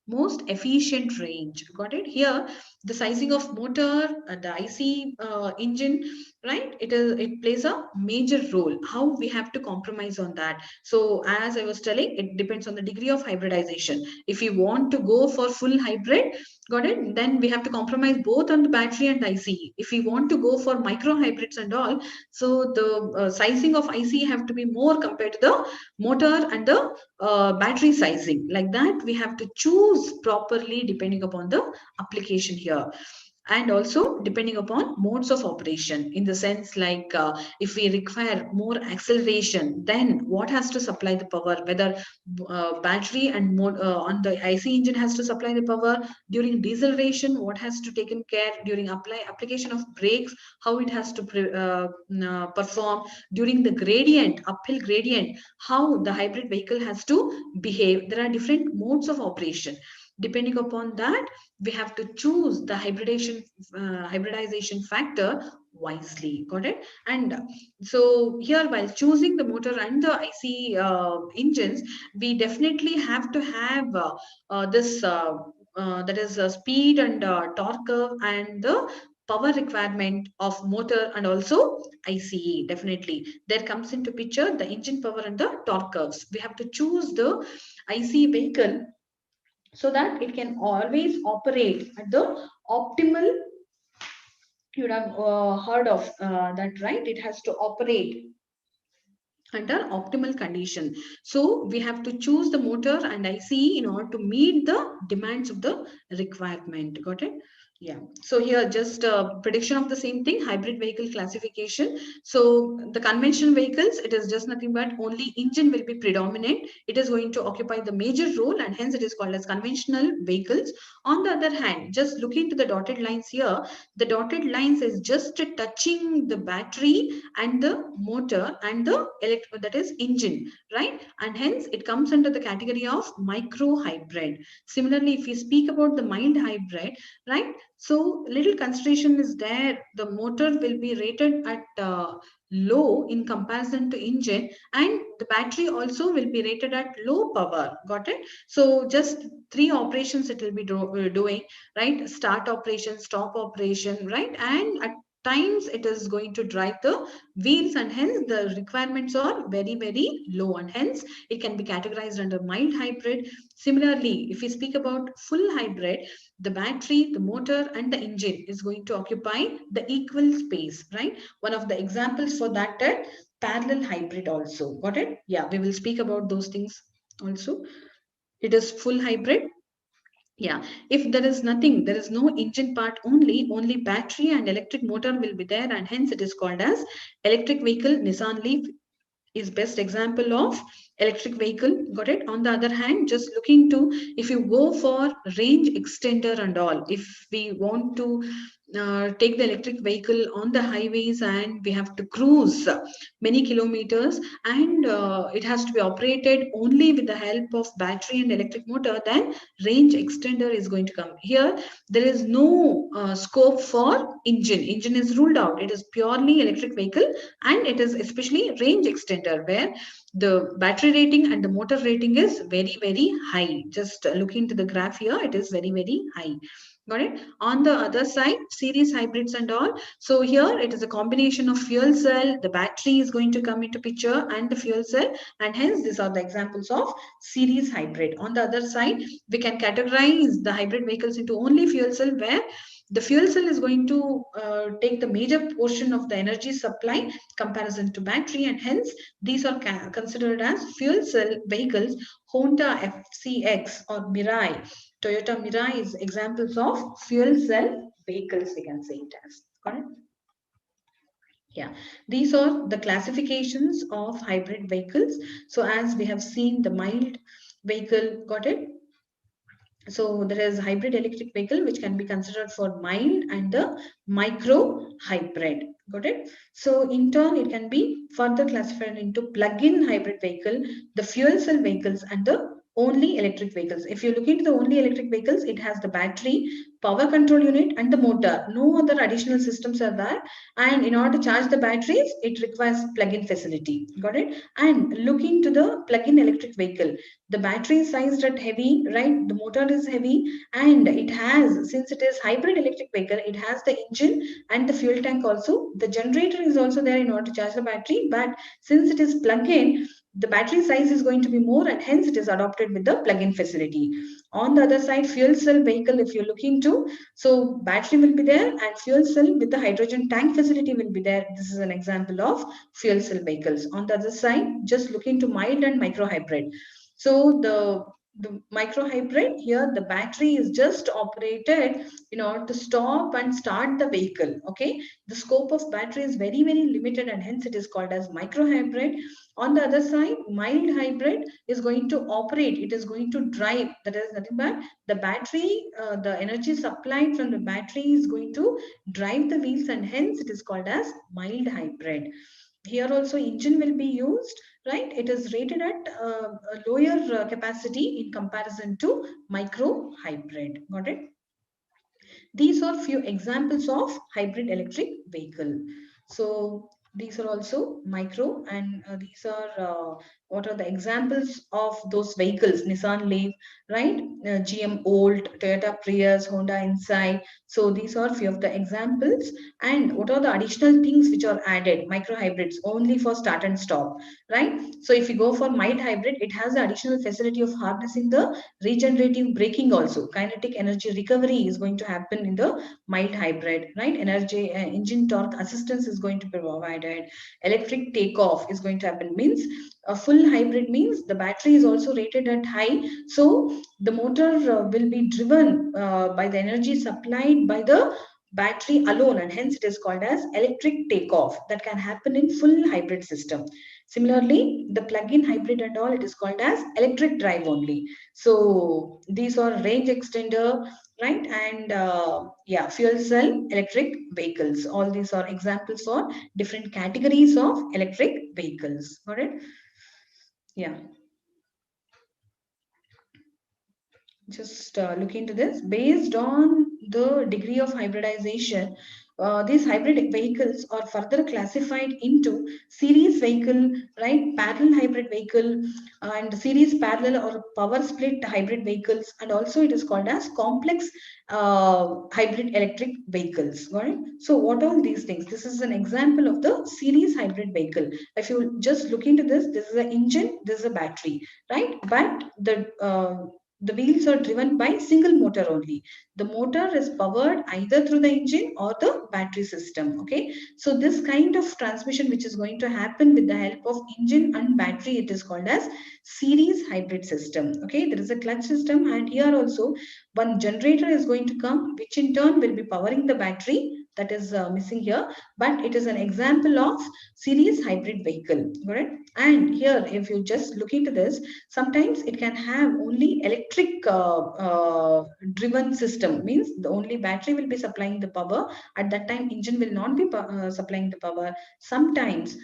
most efficient range. Got it? Here, the sizing of motor, the IC engine, right? It plays a major role. How we have to compromise on that. So as I was telling, it depends on the degree of hybridization. If you want to go for full hybrid, got it? Then we have to compromise both on the battery and IC. If we want to go for micro hybrids and all, so the sizing of IC have to be more compared to the motor and the battery sizing. Like that, we have to choose properly depending upon the application here. And also depending upon modes of operation, in the sense like if we require more acceleration, then what has to supply the power, whether battery and on the IC engine has to supply the power. During deceleration, what has to taken care during application of brakes, how it has to perform during the gradient, uphill gradient, how the hybrid vehicle has to behave. There are different modes of operation. Depending upon that, we have to choose the hybridization factor wisely. Got it? And so here, while choosing the motor and the IC engines, we definitely have to have this that is speed and torque curve and the power requirement of motor and also ICE. Definitely there comes into picture the engine power and the torque curves. We have to choose the IC vehicle so that it can always operate at the optimal. You would have heard of that, right? It has to operate under optimal condition. So we have to choose the motor and ICE in order to meet the demands of the requirement. Got it? Yeah. So here just a prediction of the same thing, hybrid vehicle classification. So the conventional vehicles, it is just nothing but only engine will be predominant. It is going to occupy the major role and hence it is called as conventional vehicles. On the other hand, just look into the dotted lines here. The dotted lines is just touching the battery and the motor and the that is engine, right? And hence it comes under the category of micro hybrid. Similarly, if we speak about the mild hybrid, right? So little consideration is there. The motor will be rated at low in comparison to engine, and the battery also will be rated at low power. Got it? So just three operations it will be doing, right? Start operation, stop operation, right? And at times it is going to drive the wheels and hence the requirements are very, very low and hence it can be categorized under mild hybrid. Similarly, if we speak about full hybrid, the battery, the motor, and the engine is going to occupy the equal space, right? One of the examples for that is parallel hybrid also. Got it? Yeah, we will speak about those things also. It is full hybrid. Yeah, if there is nothing, there is no engine part only battery and electric motor will be there, and hence it is called as electric vehicle. Nissan Leaf is best example of electric vehicle. Got it? On the other hand, just looking to, if you go for range extender and all, if we want to take the electric vehicle on the highways and we have to cruise many kilometers, and it has to be operated only with the help of battery and electric motor, then range extender is going to come here. There is no scope for engine is ruled out. It is purely electric vehicle, and it is especially range extender where the battery rating and the motor rating is very, very high. Just look into the graph here, it is very, very high. Got it? On the other side, series hybrids and all. So here it is a combination of fuel cell, the battery is going to come into picture and the fuel cell, and hence these are the examples of series hybrid. On the other side, we can categorize the hybrid vehicles into only fuel cell, where the fuel cell is going to take the major portion of the energy supply comparison to battery, and hence these are considered as fuel cell vehicles. Honda FCX or Mirai, Toyota Mirai is examples of fuel cell vehicles, we can say it as. Got it? Yeah, these are the classifications of hybrid vehicles. So as we have seen the mild vehicle, got it? So there is hybrid electric vehicle which can be considered for mild and the micro hybrid. Got it? So in turn, it can be further classified into plug-in hybrid vehicle, the fuel cell vehicles, and the only electric vehicles. If you look into the only electric vehicles, it has the battery, power control unit, and the motor. No other additional systems are there. And in order to charge the batteries, it requires plug-in facility. Got it? And look into the plug-in electric vehicle. The battery is sized at heavy, right? The motor is heavy, and it has, since it is hybrid electric vehicle, it has the engine and the fuel tank also. The generator is also there in order to charge the battery, but since it is plug-in, the battery size is going to be more, and hence it is adopted with the plug-in facility. On the other side, fuel cell vehicle, if you look into, so battery will be there and fuel cell with the hydrogen tank facility will be there. This is an example of fuel cell vehicles. On the other side, just look into mild and micro hybrid. So the micro hybrid here, the battery is just operated in order to stop and start the vehicle. Okay, the scope of battery is very, very limited, and hence it is called as micro hybrid. On the other side, mild hybrid is going to operate, it is going to drive. That is nothing but the battery, the energy supplied from the battery is going to drive the wheels, and hence it is called as mild hybrid. Here also engine will be used, right? It is rated at a lower capacity in comparison to micro hybrid. Got it? These are few examples of hybrid electric vehicle. So these are also micro, and these are what are the examples of those vehicles? Nissan Leaf, right? GM Volt, Toyota Prius, Honda Insight. So these are few of the examples. And what are the additional things which are added? Micro hybrids only for start and stop, right? So if you go for mild hybrid, it has the additional facility of harnessing the regenerative braking also. Kinetic energy recovery is going to happen in the mild hybrid, right? Energy engine torque assistance is going to be provided. Electric takeoff is going to happen, means a full full hybrid means the battery is also rated at high. So the motor will be driven by the energy supplied by the battery alone, and hence it is called as electric takeoff. That can happen in full hybrid system. Similarly, the plug-in hybrid and all, it is called as electric drive only. So these are range extender, right? And yeah, fuel cell electric vehicles. All these are examples for different categories of electric vehicles. Got it? Yeah. Just look into this. Based on the degree of hybridization, these hybrid vehicles are further classified into series vehicle, right? Parallel hybrid vehicle and series parallel or power split hybrid vehicles, and also it is called as complex hybrid electric vehicles. Right? So what are these things? This is an example of the series hybrid vehicle. If you just look into this, this is an engine, this is a battery, right? But the wheels are driven by single motor only. The motor is powered either through the engine or the battery system. Okay, so this kind of transmission which is going to happen with the help of engine and battery, it is called as series hybrid system. Okay, there is a clutch system, and here also one generator is going to come, which in turn will be powering the battery. That is missing here, but it is an example of series hybrid vehicle. Right? And here, if you just look into this, sometimes it can have only electric driven system, means the only battery will be supplying the power. At that time, engine will not be supplying the power. Sometimes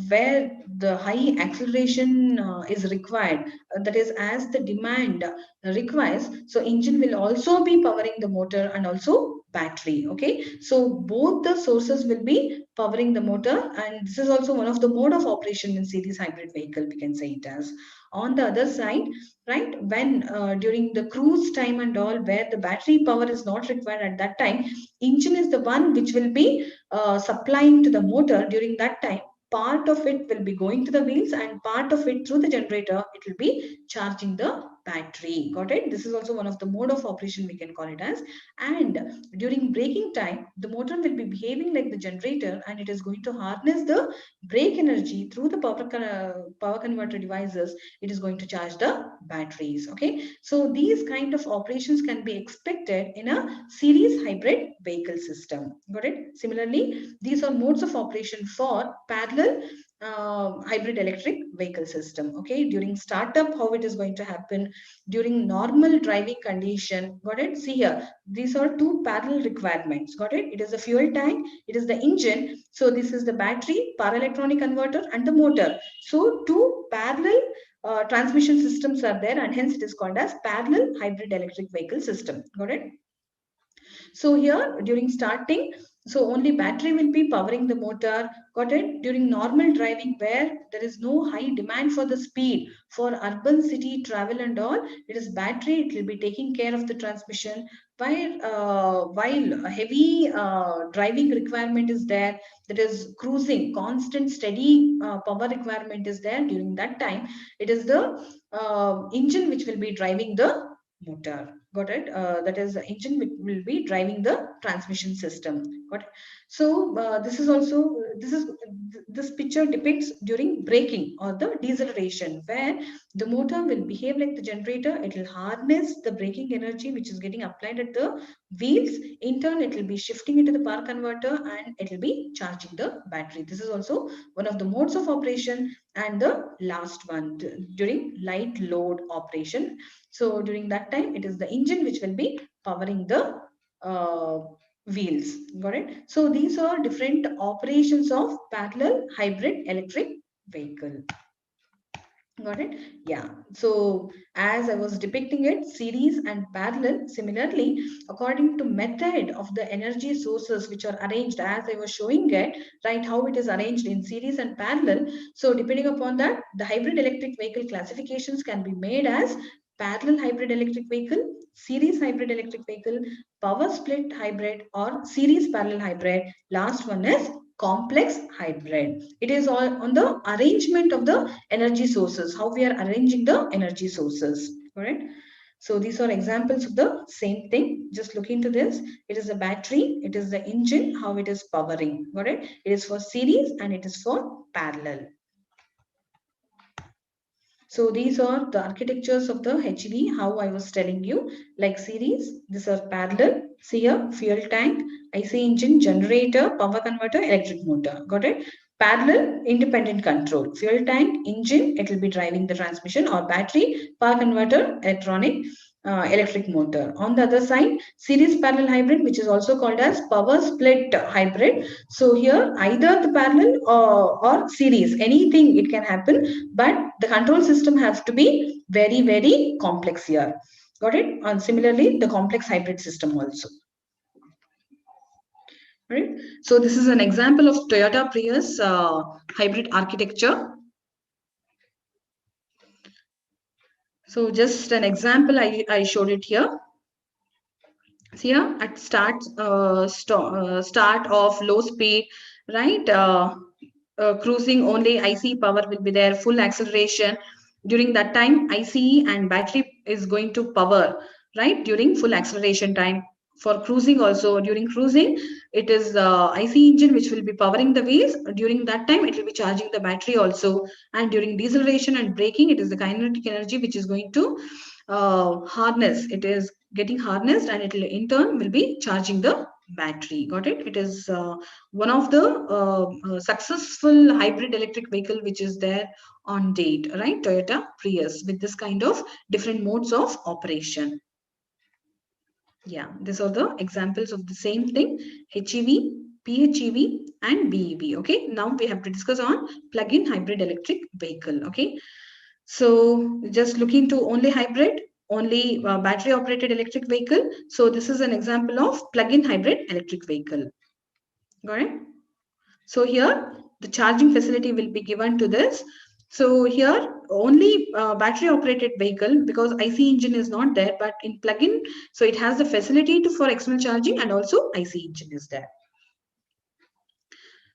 where the high acceleration is required, that is as the demand requires, so engine will also be powering the motor and also battery. Okay, so both the sources will be powering the motor, and this is also one of the mode of operation in series hybrid vehicle, we can say it as. On the other side, right, when during the cruise time and all, where the battery power is not required, at that time engine is the one which will be supplying to the motor. During that time, part of it will be going to the wheels, and part of it through the generator, it will be charging the battery. Got it? This is also one of the mode of operation, we can call it as. And during braking time, the motor will be behaving like the generator, and it is going to harness the brake energy through the power converter devices. It is going to charge the batteries. Okay, so these kind of operations can be expected in a series hybrid vehicle system. Got it? Similarly, these are modes of operation for parallel hybrid electric vehicle system. Okay, during startup, how it is going to happen, during normal driving condition. Got it? See here, these are two parallel requirements. Got it? It is the fuel tank, it is the engine. So this is the battery, power electronic converter, and the motor. So two parallel transmission systems are there, and hence it is called as parallel hybrid electric vehicle system. Got it? So here during starting, so only battery will be powering the motor. Got it? During normal driving, where there is no high demand for the speed for urban city travel and all, it is battery, it will be taking care of the transmission. While a heavy driving requirement is there, that is cruising, constant steady power requirement is there, during that time it is the engine which will be driving the motor. Got it? That is the engine which will be driving the transmission system. Got it? So this is also, this picture depicts during braking or the deceleration, where the motor will behave like the generator. It will harness the braking energy which is getting applied at the wheels. In turn, it will be shifting into the power converter, and it will be charging the battery. This is also one of the modes of operation. And the last one, during light load operation. So during that time, it is the engine which will be powering the wheels. Got it? So these are different operations of parallel hybrid electric vehicle. Got it? Yeah. So as I was depicting it, series and parallel, similarly, according to method of the energy sources which are arranged, as I was showing it, right, how it is arranged in series and parallel. So depending upon that, the hybrid electric vehicle classifications can be made as parallel hybrid electric vehicle, series hybrid electric vehicle, power split hybrid, or series parallel hybrid. Last one is complex hybrid. It is all on the arrangement of the energy sources, how we are arranging the energy sources. Correct? So these are examples of the same thing. Just look into this. It is a battery, it is the engine, how it is powering. Got it? It is for series and it is for parallel. So these are the architectures of the HEV, how I was telling you, like series. These are parallel. See here, fuel tank, IC engine, generator, power converter, electric motor. Got it? Parallel, independent control. Fuel tank, engine, it will be driving the transmission, or battery, power converter, electronic, electric motor. On the other side, series parallel hybrid, which is also called as power split hybrid. So here, either the parallel or series, anything it can happen, but the control system has to be very, very complex here. Got it? And similarly, the complex hybrid system also. Right? So this is an example of Toyota Prius hybrid architecture. So just an example, I showed it here. See here at start of low speed, right? Cruising only IC power will be there, full acceleration. During that time, ICE and battery is going to power, right? During full acceleration time. For cruising also, during cruising, it is IC engine which will be powering the wheels. During that time, it will be charging the battery also. And during deceleration and braking, it is the kinetic energy which is going to harness. It is getting harnessed, and it will in turn will be charging the battery. Got it? It is one of the successful hybrid electric vehicle which is there on date, right? Toyota Prius with this kind of different modes of operation. Yeah, these are the examples of the same thing: HEV, PHEV, and BEV. Okay, now we have to discuss on plug-in hybrid electric vehicle. Okay, so just looking to only hybrid, only battery operated electric vehicle. So this is an example of plug-in hybrid electric vehicle. Got it? So here the charging facility will be given to this. So here only battery operated vehicle, because IC engine is not there, but in plug-in, so it has the facility for external charging, and also IC engine is there.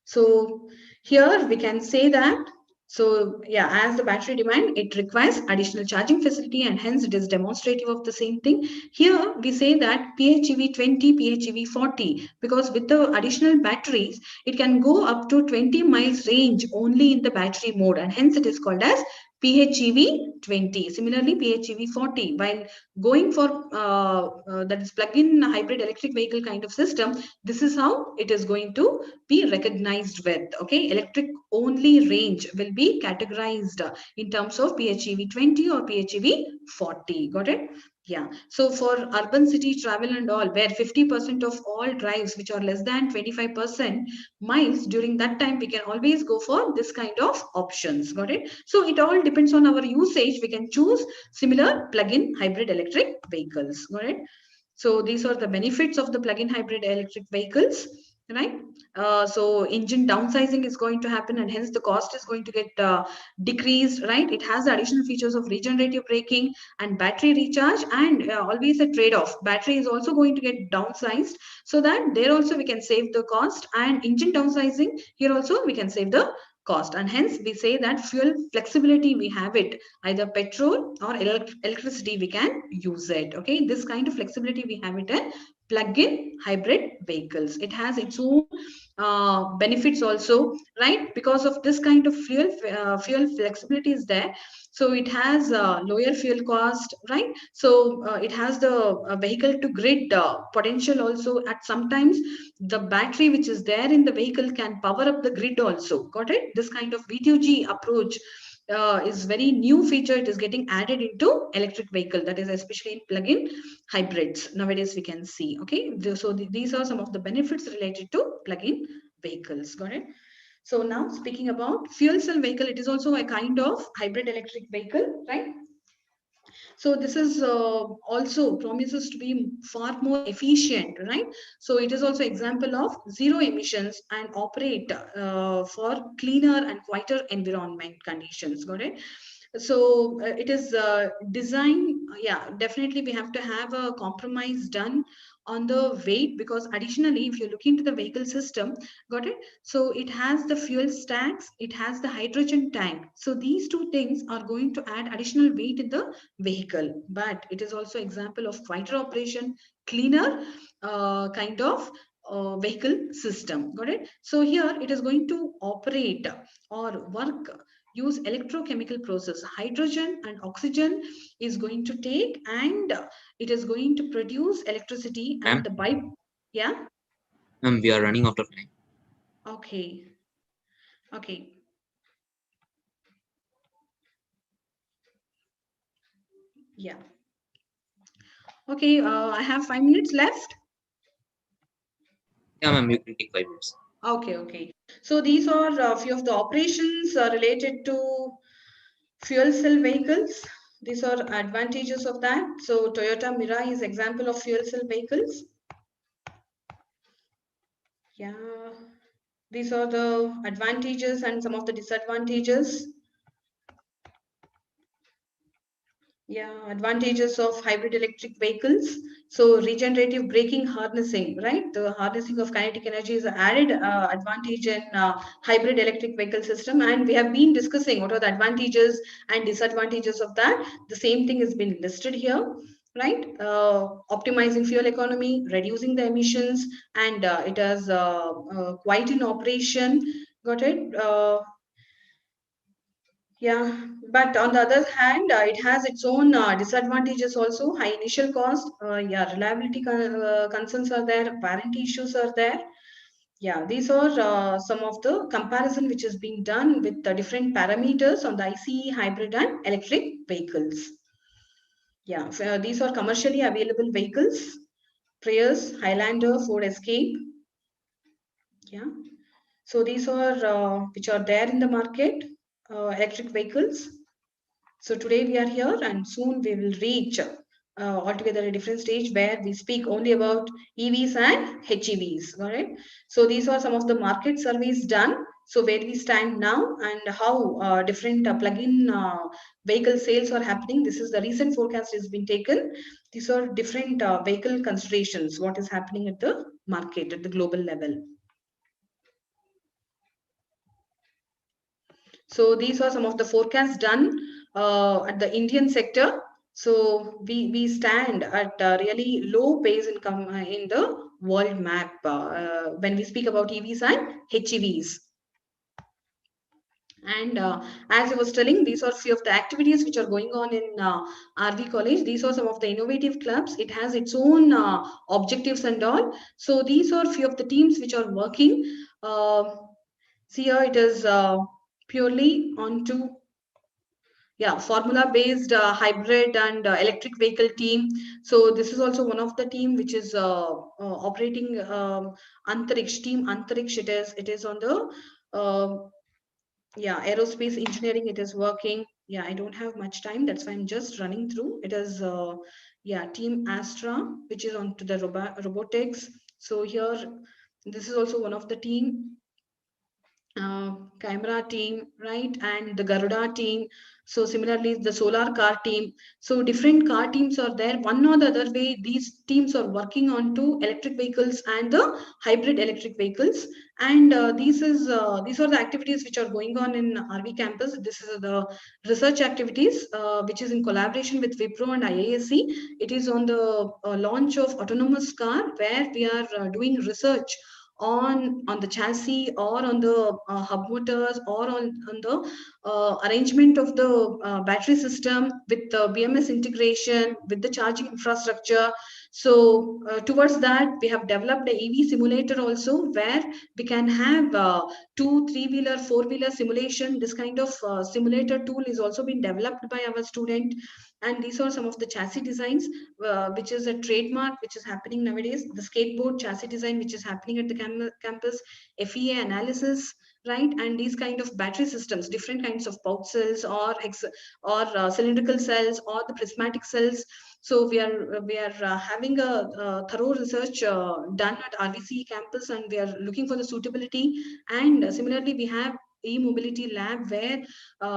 So here we can say that, so yeah, as the battery demand, it requires additional charging facility, and hence it is demonstrative of the same thing. Here we say that PHEV 20, PHEV 40, because with the additional batteries, it can go up to 20 miles range only in the battery mode, and hence it is called as PHEV 20. Similarly, PHEV 40, while going for that is plug-in hybrid electric vehicle kind of system, this is how it is going to be recognized with. Okay, electric only range will be categorized in terms of PHEV 20 or PHEV 40. Got it? Yeah. So for urban city travel and all, where 50% of all drives which are less than 25% miles, during that time we can always go for this kind of options. Got it? So it all depends on our usage. We can choose similar plug-in hybrid electric vehicles. Got it? So these are the benefits of the plug-in hybrid electric vehicles, right? So engine downsizing is going to happen, and hence the cost is going to get decreased, right? It has the additional features of regenerative braking and battery recharge, and always a trade-off. Battery is also going to get downsized, so that there also we can save the cost, and engine downsizing, here also we can save the cost, and hence we say that fuel flexibility we have it, either petrol or electricity we can use it. Okay, this kind of flexibility we have it in plug-in hybrid vehicles. It has its own benefits also, right? Because of this kind of fuel flexibility is there, so it has lower fuel cost, right? So it has the vehicle to grid potential also. At sometimes the battery which is there in the vehicle can power up the grid also. Got it? This kind of V2G approach is very new feature. It is getting added into electric vehicle, that is especially in plug-in hybrids nowadays we can see. Okay, so these are some of the benefits related to plug-in vehicles. Got it? So now speaking about fuel cell vehicle, it is also a kind of hybrid electric vehicle, right? So this is also promises to be far more efficient, right? So it is also example of zero emissions and operate for cleaner and quieter environment conditions. Got it? So it is designed, yeah, definitely we have to have a compromise done on the weight, because additionally if you look into the vehicle system, got it, so it has the fuel stacks, it has the hydrogen tank, so these two things are going to add additional weight in the vehicle. But it is also example of quieter operation, cleaner kind of vehicle system. Got it? So here it is going to operate or work use electrochemical process. Hydrogen and oxygen is going to take, and it is going to produce electricity, and yeah. We are running out of time. Okay. Okay. Yeah. Okay. I have 5 minutes left. Yeah, ma'am, you can take 5 minutes. Okay. Okay. So these are a few of the operations related to fuel cell vehicles. These are advantages of that. So Toyota Mirai is example of fuel cell vehicles. Yeah. These are the advantages and some of the disadvantages. Yeah, advantages of hybrid electric vehicles. So regenerative braking harnessing, right? The harnessing of kinetic energy is an added advantage in hybrid electric vehicle system. And we have been discussing what are the advantages and disadvantages of that. The same thing has been listed here, right? Optimizing fuel economy, reducing the emissions, and it has quite in operation. Got it? Yeah, but on the other hand, it has its own disadvantages also. High initial cost, yeah, reliability concerns are there, warranty issues are there. Yeah, these are some of the comparison which is being done with the different parameters on the ICE, hybrid, and electric vehicles. Yeah, so, these are commercially available vehicles: Prius, Highlander, Ford Escape. Yeah, so these are which are there in the market, electric vehicles. So today we are here, and soon we will reach altogether a different stage where we speak only about EVs and HEVs. All right. So these are some of the market surveys done. So where we stand now and how different plug-in vehicle sales are happening. This is the recent forecast has been taken. These are different vehicle considerations. What is happening at the market at the global level. So these are some of the forecasts done at the Indian sector. So we stand at a really low pace in the world map when we speak about EVs and HEVs. And as I was telling, these are few of the activities which are going on in RV College. These are some of the innovative clubs. It has its own objectives and all. So these are few of the teams which are working. See here, it is purely onto formula based hybrid and electric vehicle team. So this is also one of the team which is operating Antariksh team. Antariksh, it is on the aerospace engineering. It is working. Yeah, I don't have much time, that's why I'm just running through. It is team Astra, which is on to the robotics. So here, this is also one of the team. Camera team, right? And the Garuda team. So similarly, the solar car team. So different car teams are there. One or the other way, these teams are working on to electric vehicles and the hybrid electric vehicles. And these are the activities which are going on in RV campus. This is the research activities, which is in collaboration with Wipro and IISc. It is on the launch of autonomous car, where we are doing research on the chassis or on the hub motors or on the arrangement of the battery system with the BMS integration with the charging infrastructure. So towards that, we have developed a EV simulator also, where we can have 2, 3-wheeler, 4-wheeler simulation. This kind of simulator tool is also being developed by our student. And these are some of the chassis designs, which is a trademark which is happening nowadays. The skateboard chassis design, which is happening at the campus, FEA analysis, right? And these kind of battery systems, different kinds of pouch cells or cylindrical cells or the prismatic cells. So we are having a thorough research done at RVC campus, and we are looking for the suitability. And similarly, we have e-mobility lab, where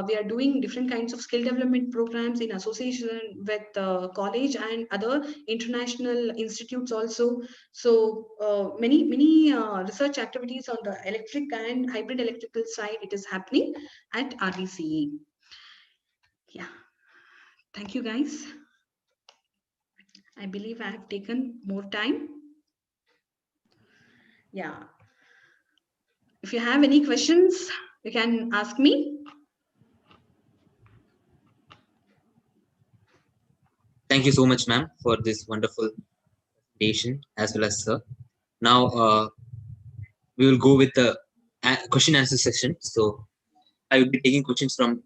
we are doing different kinds of skill development programs in association with college and other international institutes also. So many research activities on the electric and hybrid electrical side, it is happening at RVCE. Yeah, thank you guys. I believe I have taken more time. Yeah, if you have any questions, you can ask me. Thank you so much, ma'am, for this wonderful presentation as well as sir. Now we will go with the question answer session. So I will be taking questions from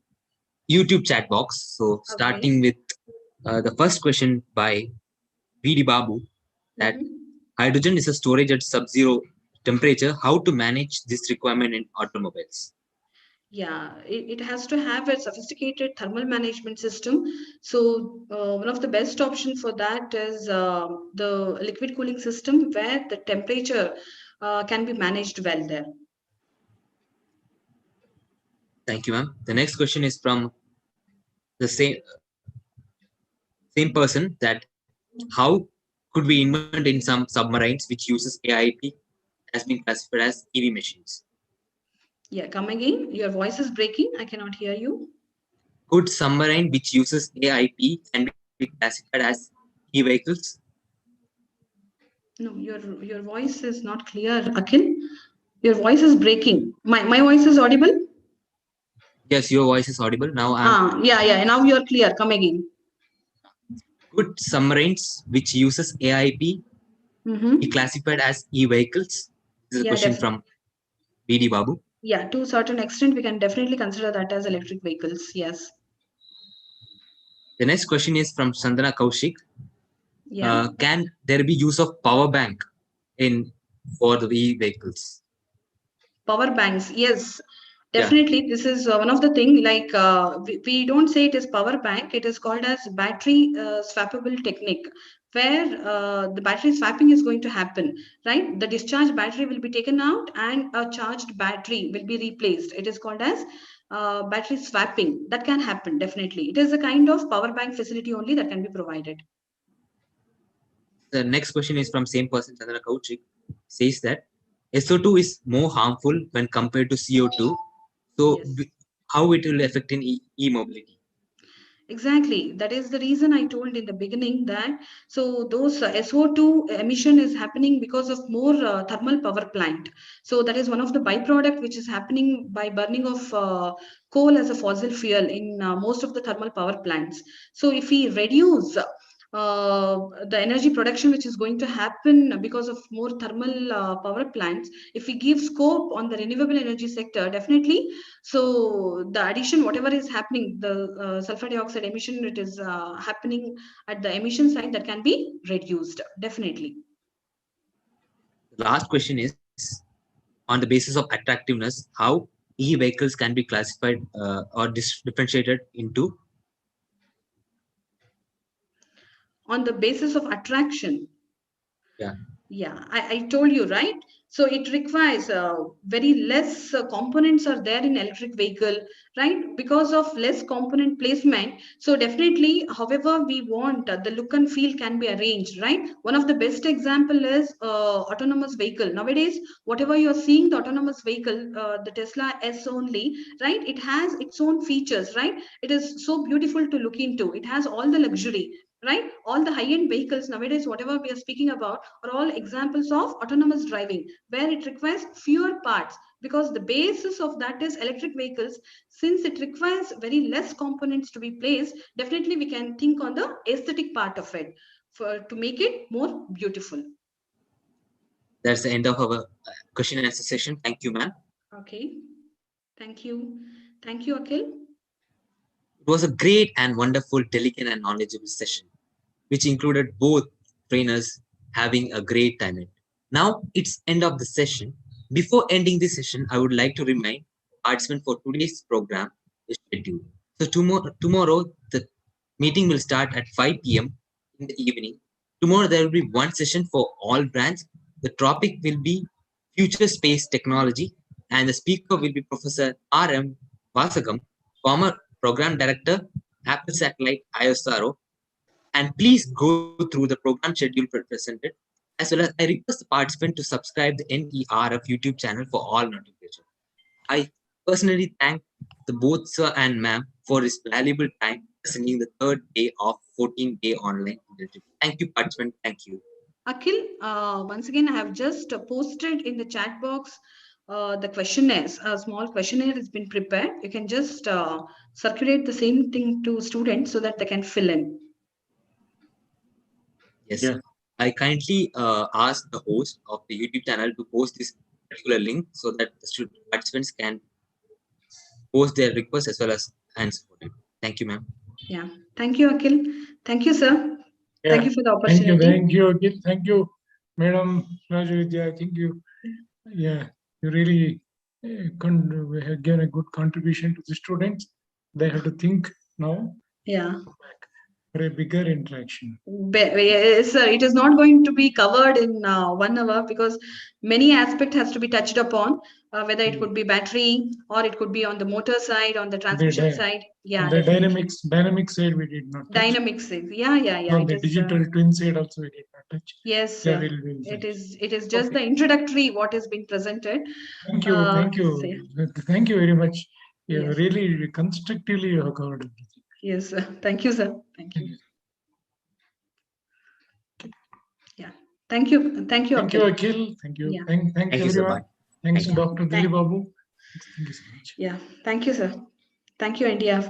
YouTube chat box. So starting with the first question by VD Babu, that hydrogen is a storage at sub-zero temperature. How to manage this requirement in automobiles? Yeah, it has to have a sophisticated thermal management system. So one of the best options for that is the liquid cooling system where the temperature can be managed well there. Thank you, ma'am. The next question is from the same person, that how could we invent in some submarines which uses AIP has been classified as EV machines? Yeah, come again. Your voice is breaking. I cannot hear you. Could submarine which uses AIP can be classified as e-vehicles? No, your voice is not clear, Akhil. Your voice is breaking. My voice is audible? Yes, your voice is audible. Now yeah. Now you're clear. Come again. could submarines which uses AIP be classified as e-vehicles? This is a question from VD Babu. Yeah, to a certain extent, we can definitely consider that as electric vehicles. Yes. The next question is from Sandana Kaushik. Yeah. Can there be use of power bank for the e-vehicles? Power banks, yes. Definitely, this is one of the thing. Like we don't say it is power bank. It is called as battery swappable technique, where the battery swapping is going to happen. Right, the discharged battery will be taken out and a charged battery will be replaced. It is called as battery swapping. That can happen definitely. It is a kind of power bank facility only that can be provided. The next question is from same person, Chandra Kauchik, says that SO2 is more harmful when compared to CO2. So how it will affect in e-mobility? Exactly. That is the reason I told in the beginning that so those SO2 emission is happening because of more thermal power plant. So that is one of the byproduct which is happening by burning of coal as a fossil fuel in most of the thermal power plants. So if we reduce the energy production which is going to happen because of more thermal power plants, if we give scope on the renewable energy sector, definitely, so the addition whatever is happening, the sulfur dioxide emission, it is happening at the emission side, that can be reduced definitely. The last question is, on the basis of attractiveness, how e-vehicles can be classified or differentiated into? On the basis of attraction. Yeah, I told you, right? So it requires very less components are there in electric vehicle, right? Because of less component placement. So definitely, however we want, the look and feel can be arranged, right? One of the best example is autonomous vehicle. Nowadays, whatever you're seeing, the autonomous vehicle, the Tesla S only, right? It has its own features, right? It is so beautiful to look into. It has all the luxury, right? All the high-end vehicles nowadays, whatever we are speaking about, are all examples of autonomous driving, where it requires fewer parts, because the basis of that is electric vehicles. Since it requires very less components to be placed, definitely we can think on the aesthetic part of it to make it more beautiful. That's the end of our question and answer session. Thank you, ma'am. Okay. Thank you. Thank you, Akhil. It was a great and wonderful, delicate and knowledgeable session, which included both trainers having a great time. Now it's end of the session. Before ending this session, I would like to remind participants for today's program is scheduled. So tomorrow the meeting will start at 5 p.m. in the evening. Tomorrow there will be one session for all branch. The topic will be future space technology, and the speaker will be Professor R.M. Vasagam, former program director, Apple Satellite ISRO. And please go through the program schedule presented. As well as I request the participant to subscribe the NDRF YouTube channel for all notifications. I personally thank the both sir and ma'am for this valuable time listening the third day of 14-day online internship. Thank you, participant. Thank you. Akhil, once again, I have just posted in the chat box the questionnaires. A small questionnaire has been prepared. You can just circulate the same thing to students so that they can fill in. Yes. Yeah. I kindly ask the host of the YouTube channel to post this particular link so that the participants can post their requests as well as answer for it. Thank you, ma'am. Yeah. Thank you, Akhil. Thank you, sir. Thank you for the Thank you, opportunity. Akhil. Thank you, Madam Rajavidya. I think you, you really have given a good contribution to the students. They have to think now Yeah. for a bigger interaction. Yes, sir. It is not going to be covered in 1 hour because many aspect has to be touched upon, whether it could be battery or it could be on the motor side, on the transmission side. Yeah, the definitely. dynamic side we did not touch. Dynamics. Yeah. On It the is, digital twin side also we did not touch. yes, Yeah, sir. we'll It touch. is just Okay. the introductory what has been presented. Thank you. So, yeah. Thank you very much. You Yes. really constructively you have covered everything. Yes, sir. Thank you, sir. Thank you. Yeah. Thank you. Thank you, Thank you, Akhil. Akhil. Thank you. Yeah. Thanks Thank you, everyone. sir. Thanks Thank to you. Dr. Dilip Babu. Thank you so much. Yeah. Thank you, sir. Thank you, NDRF.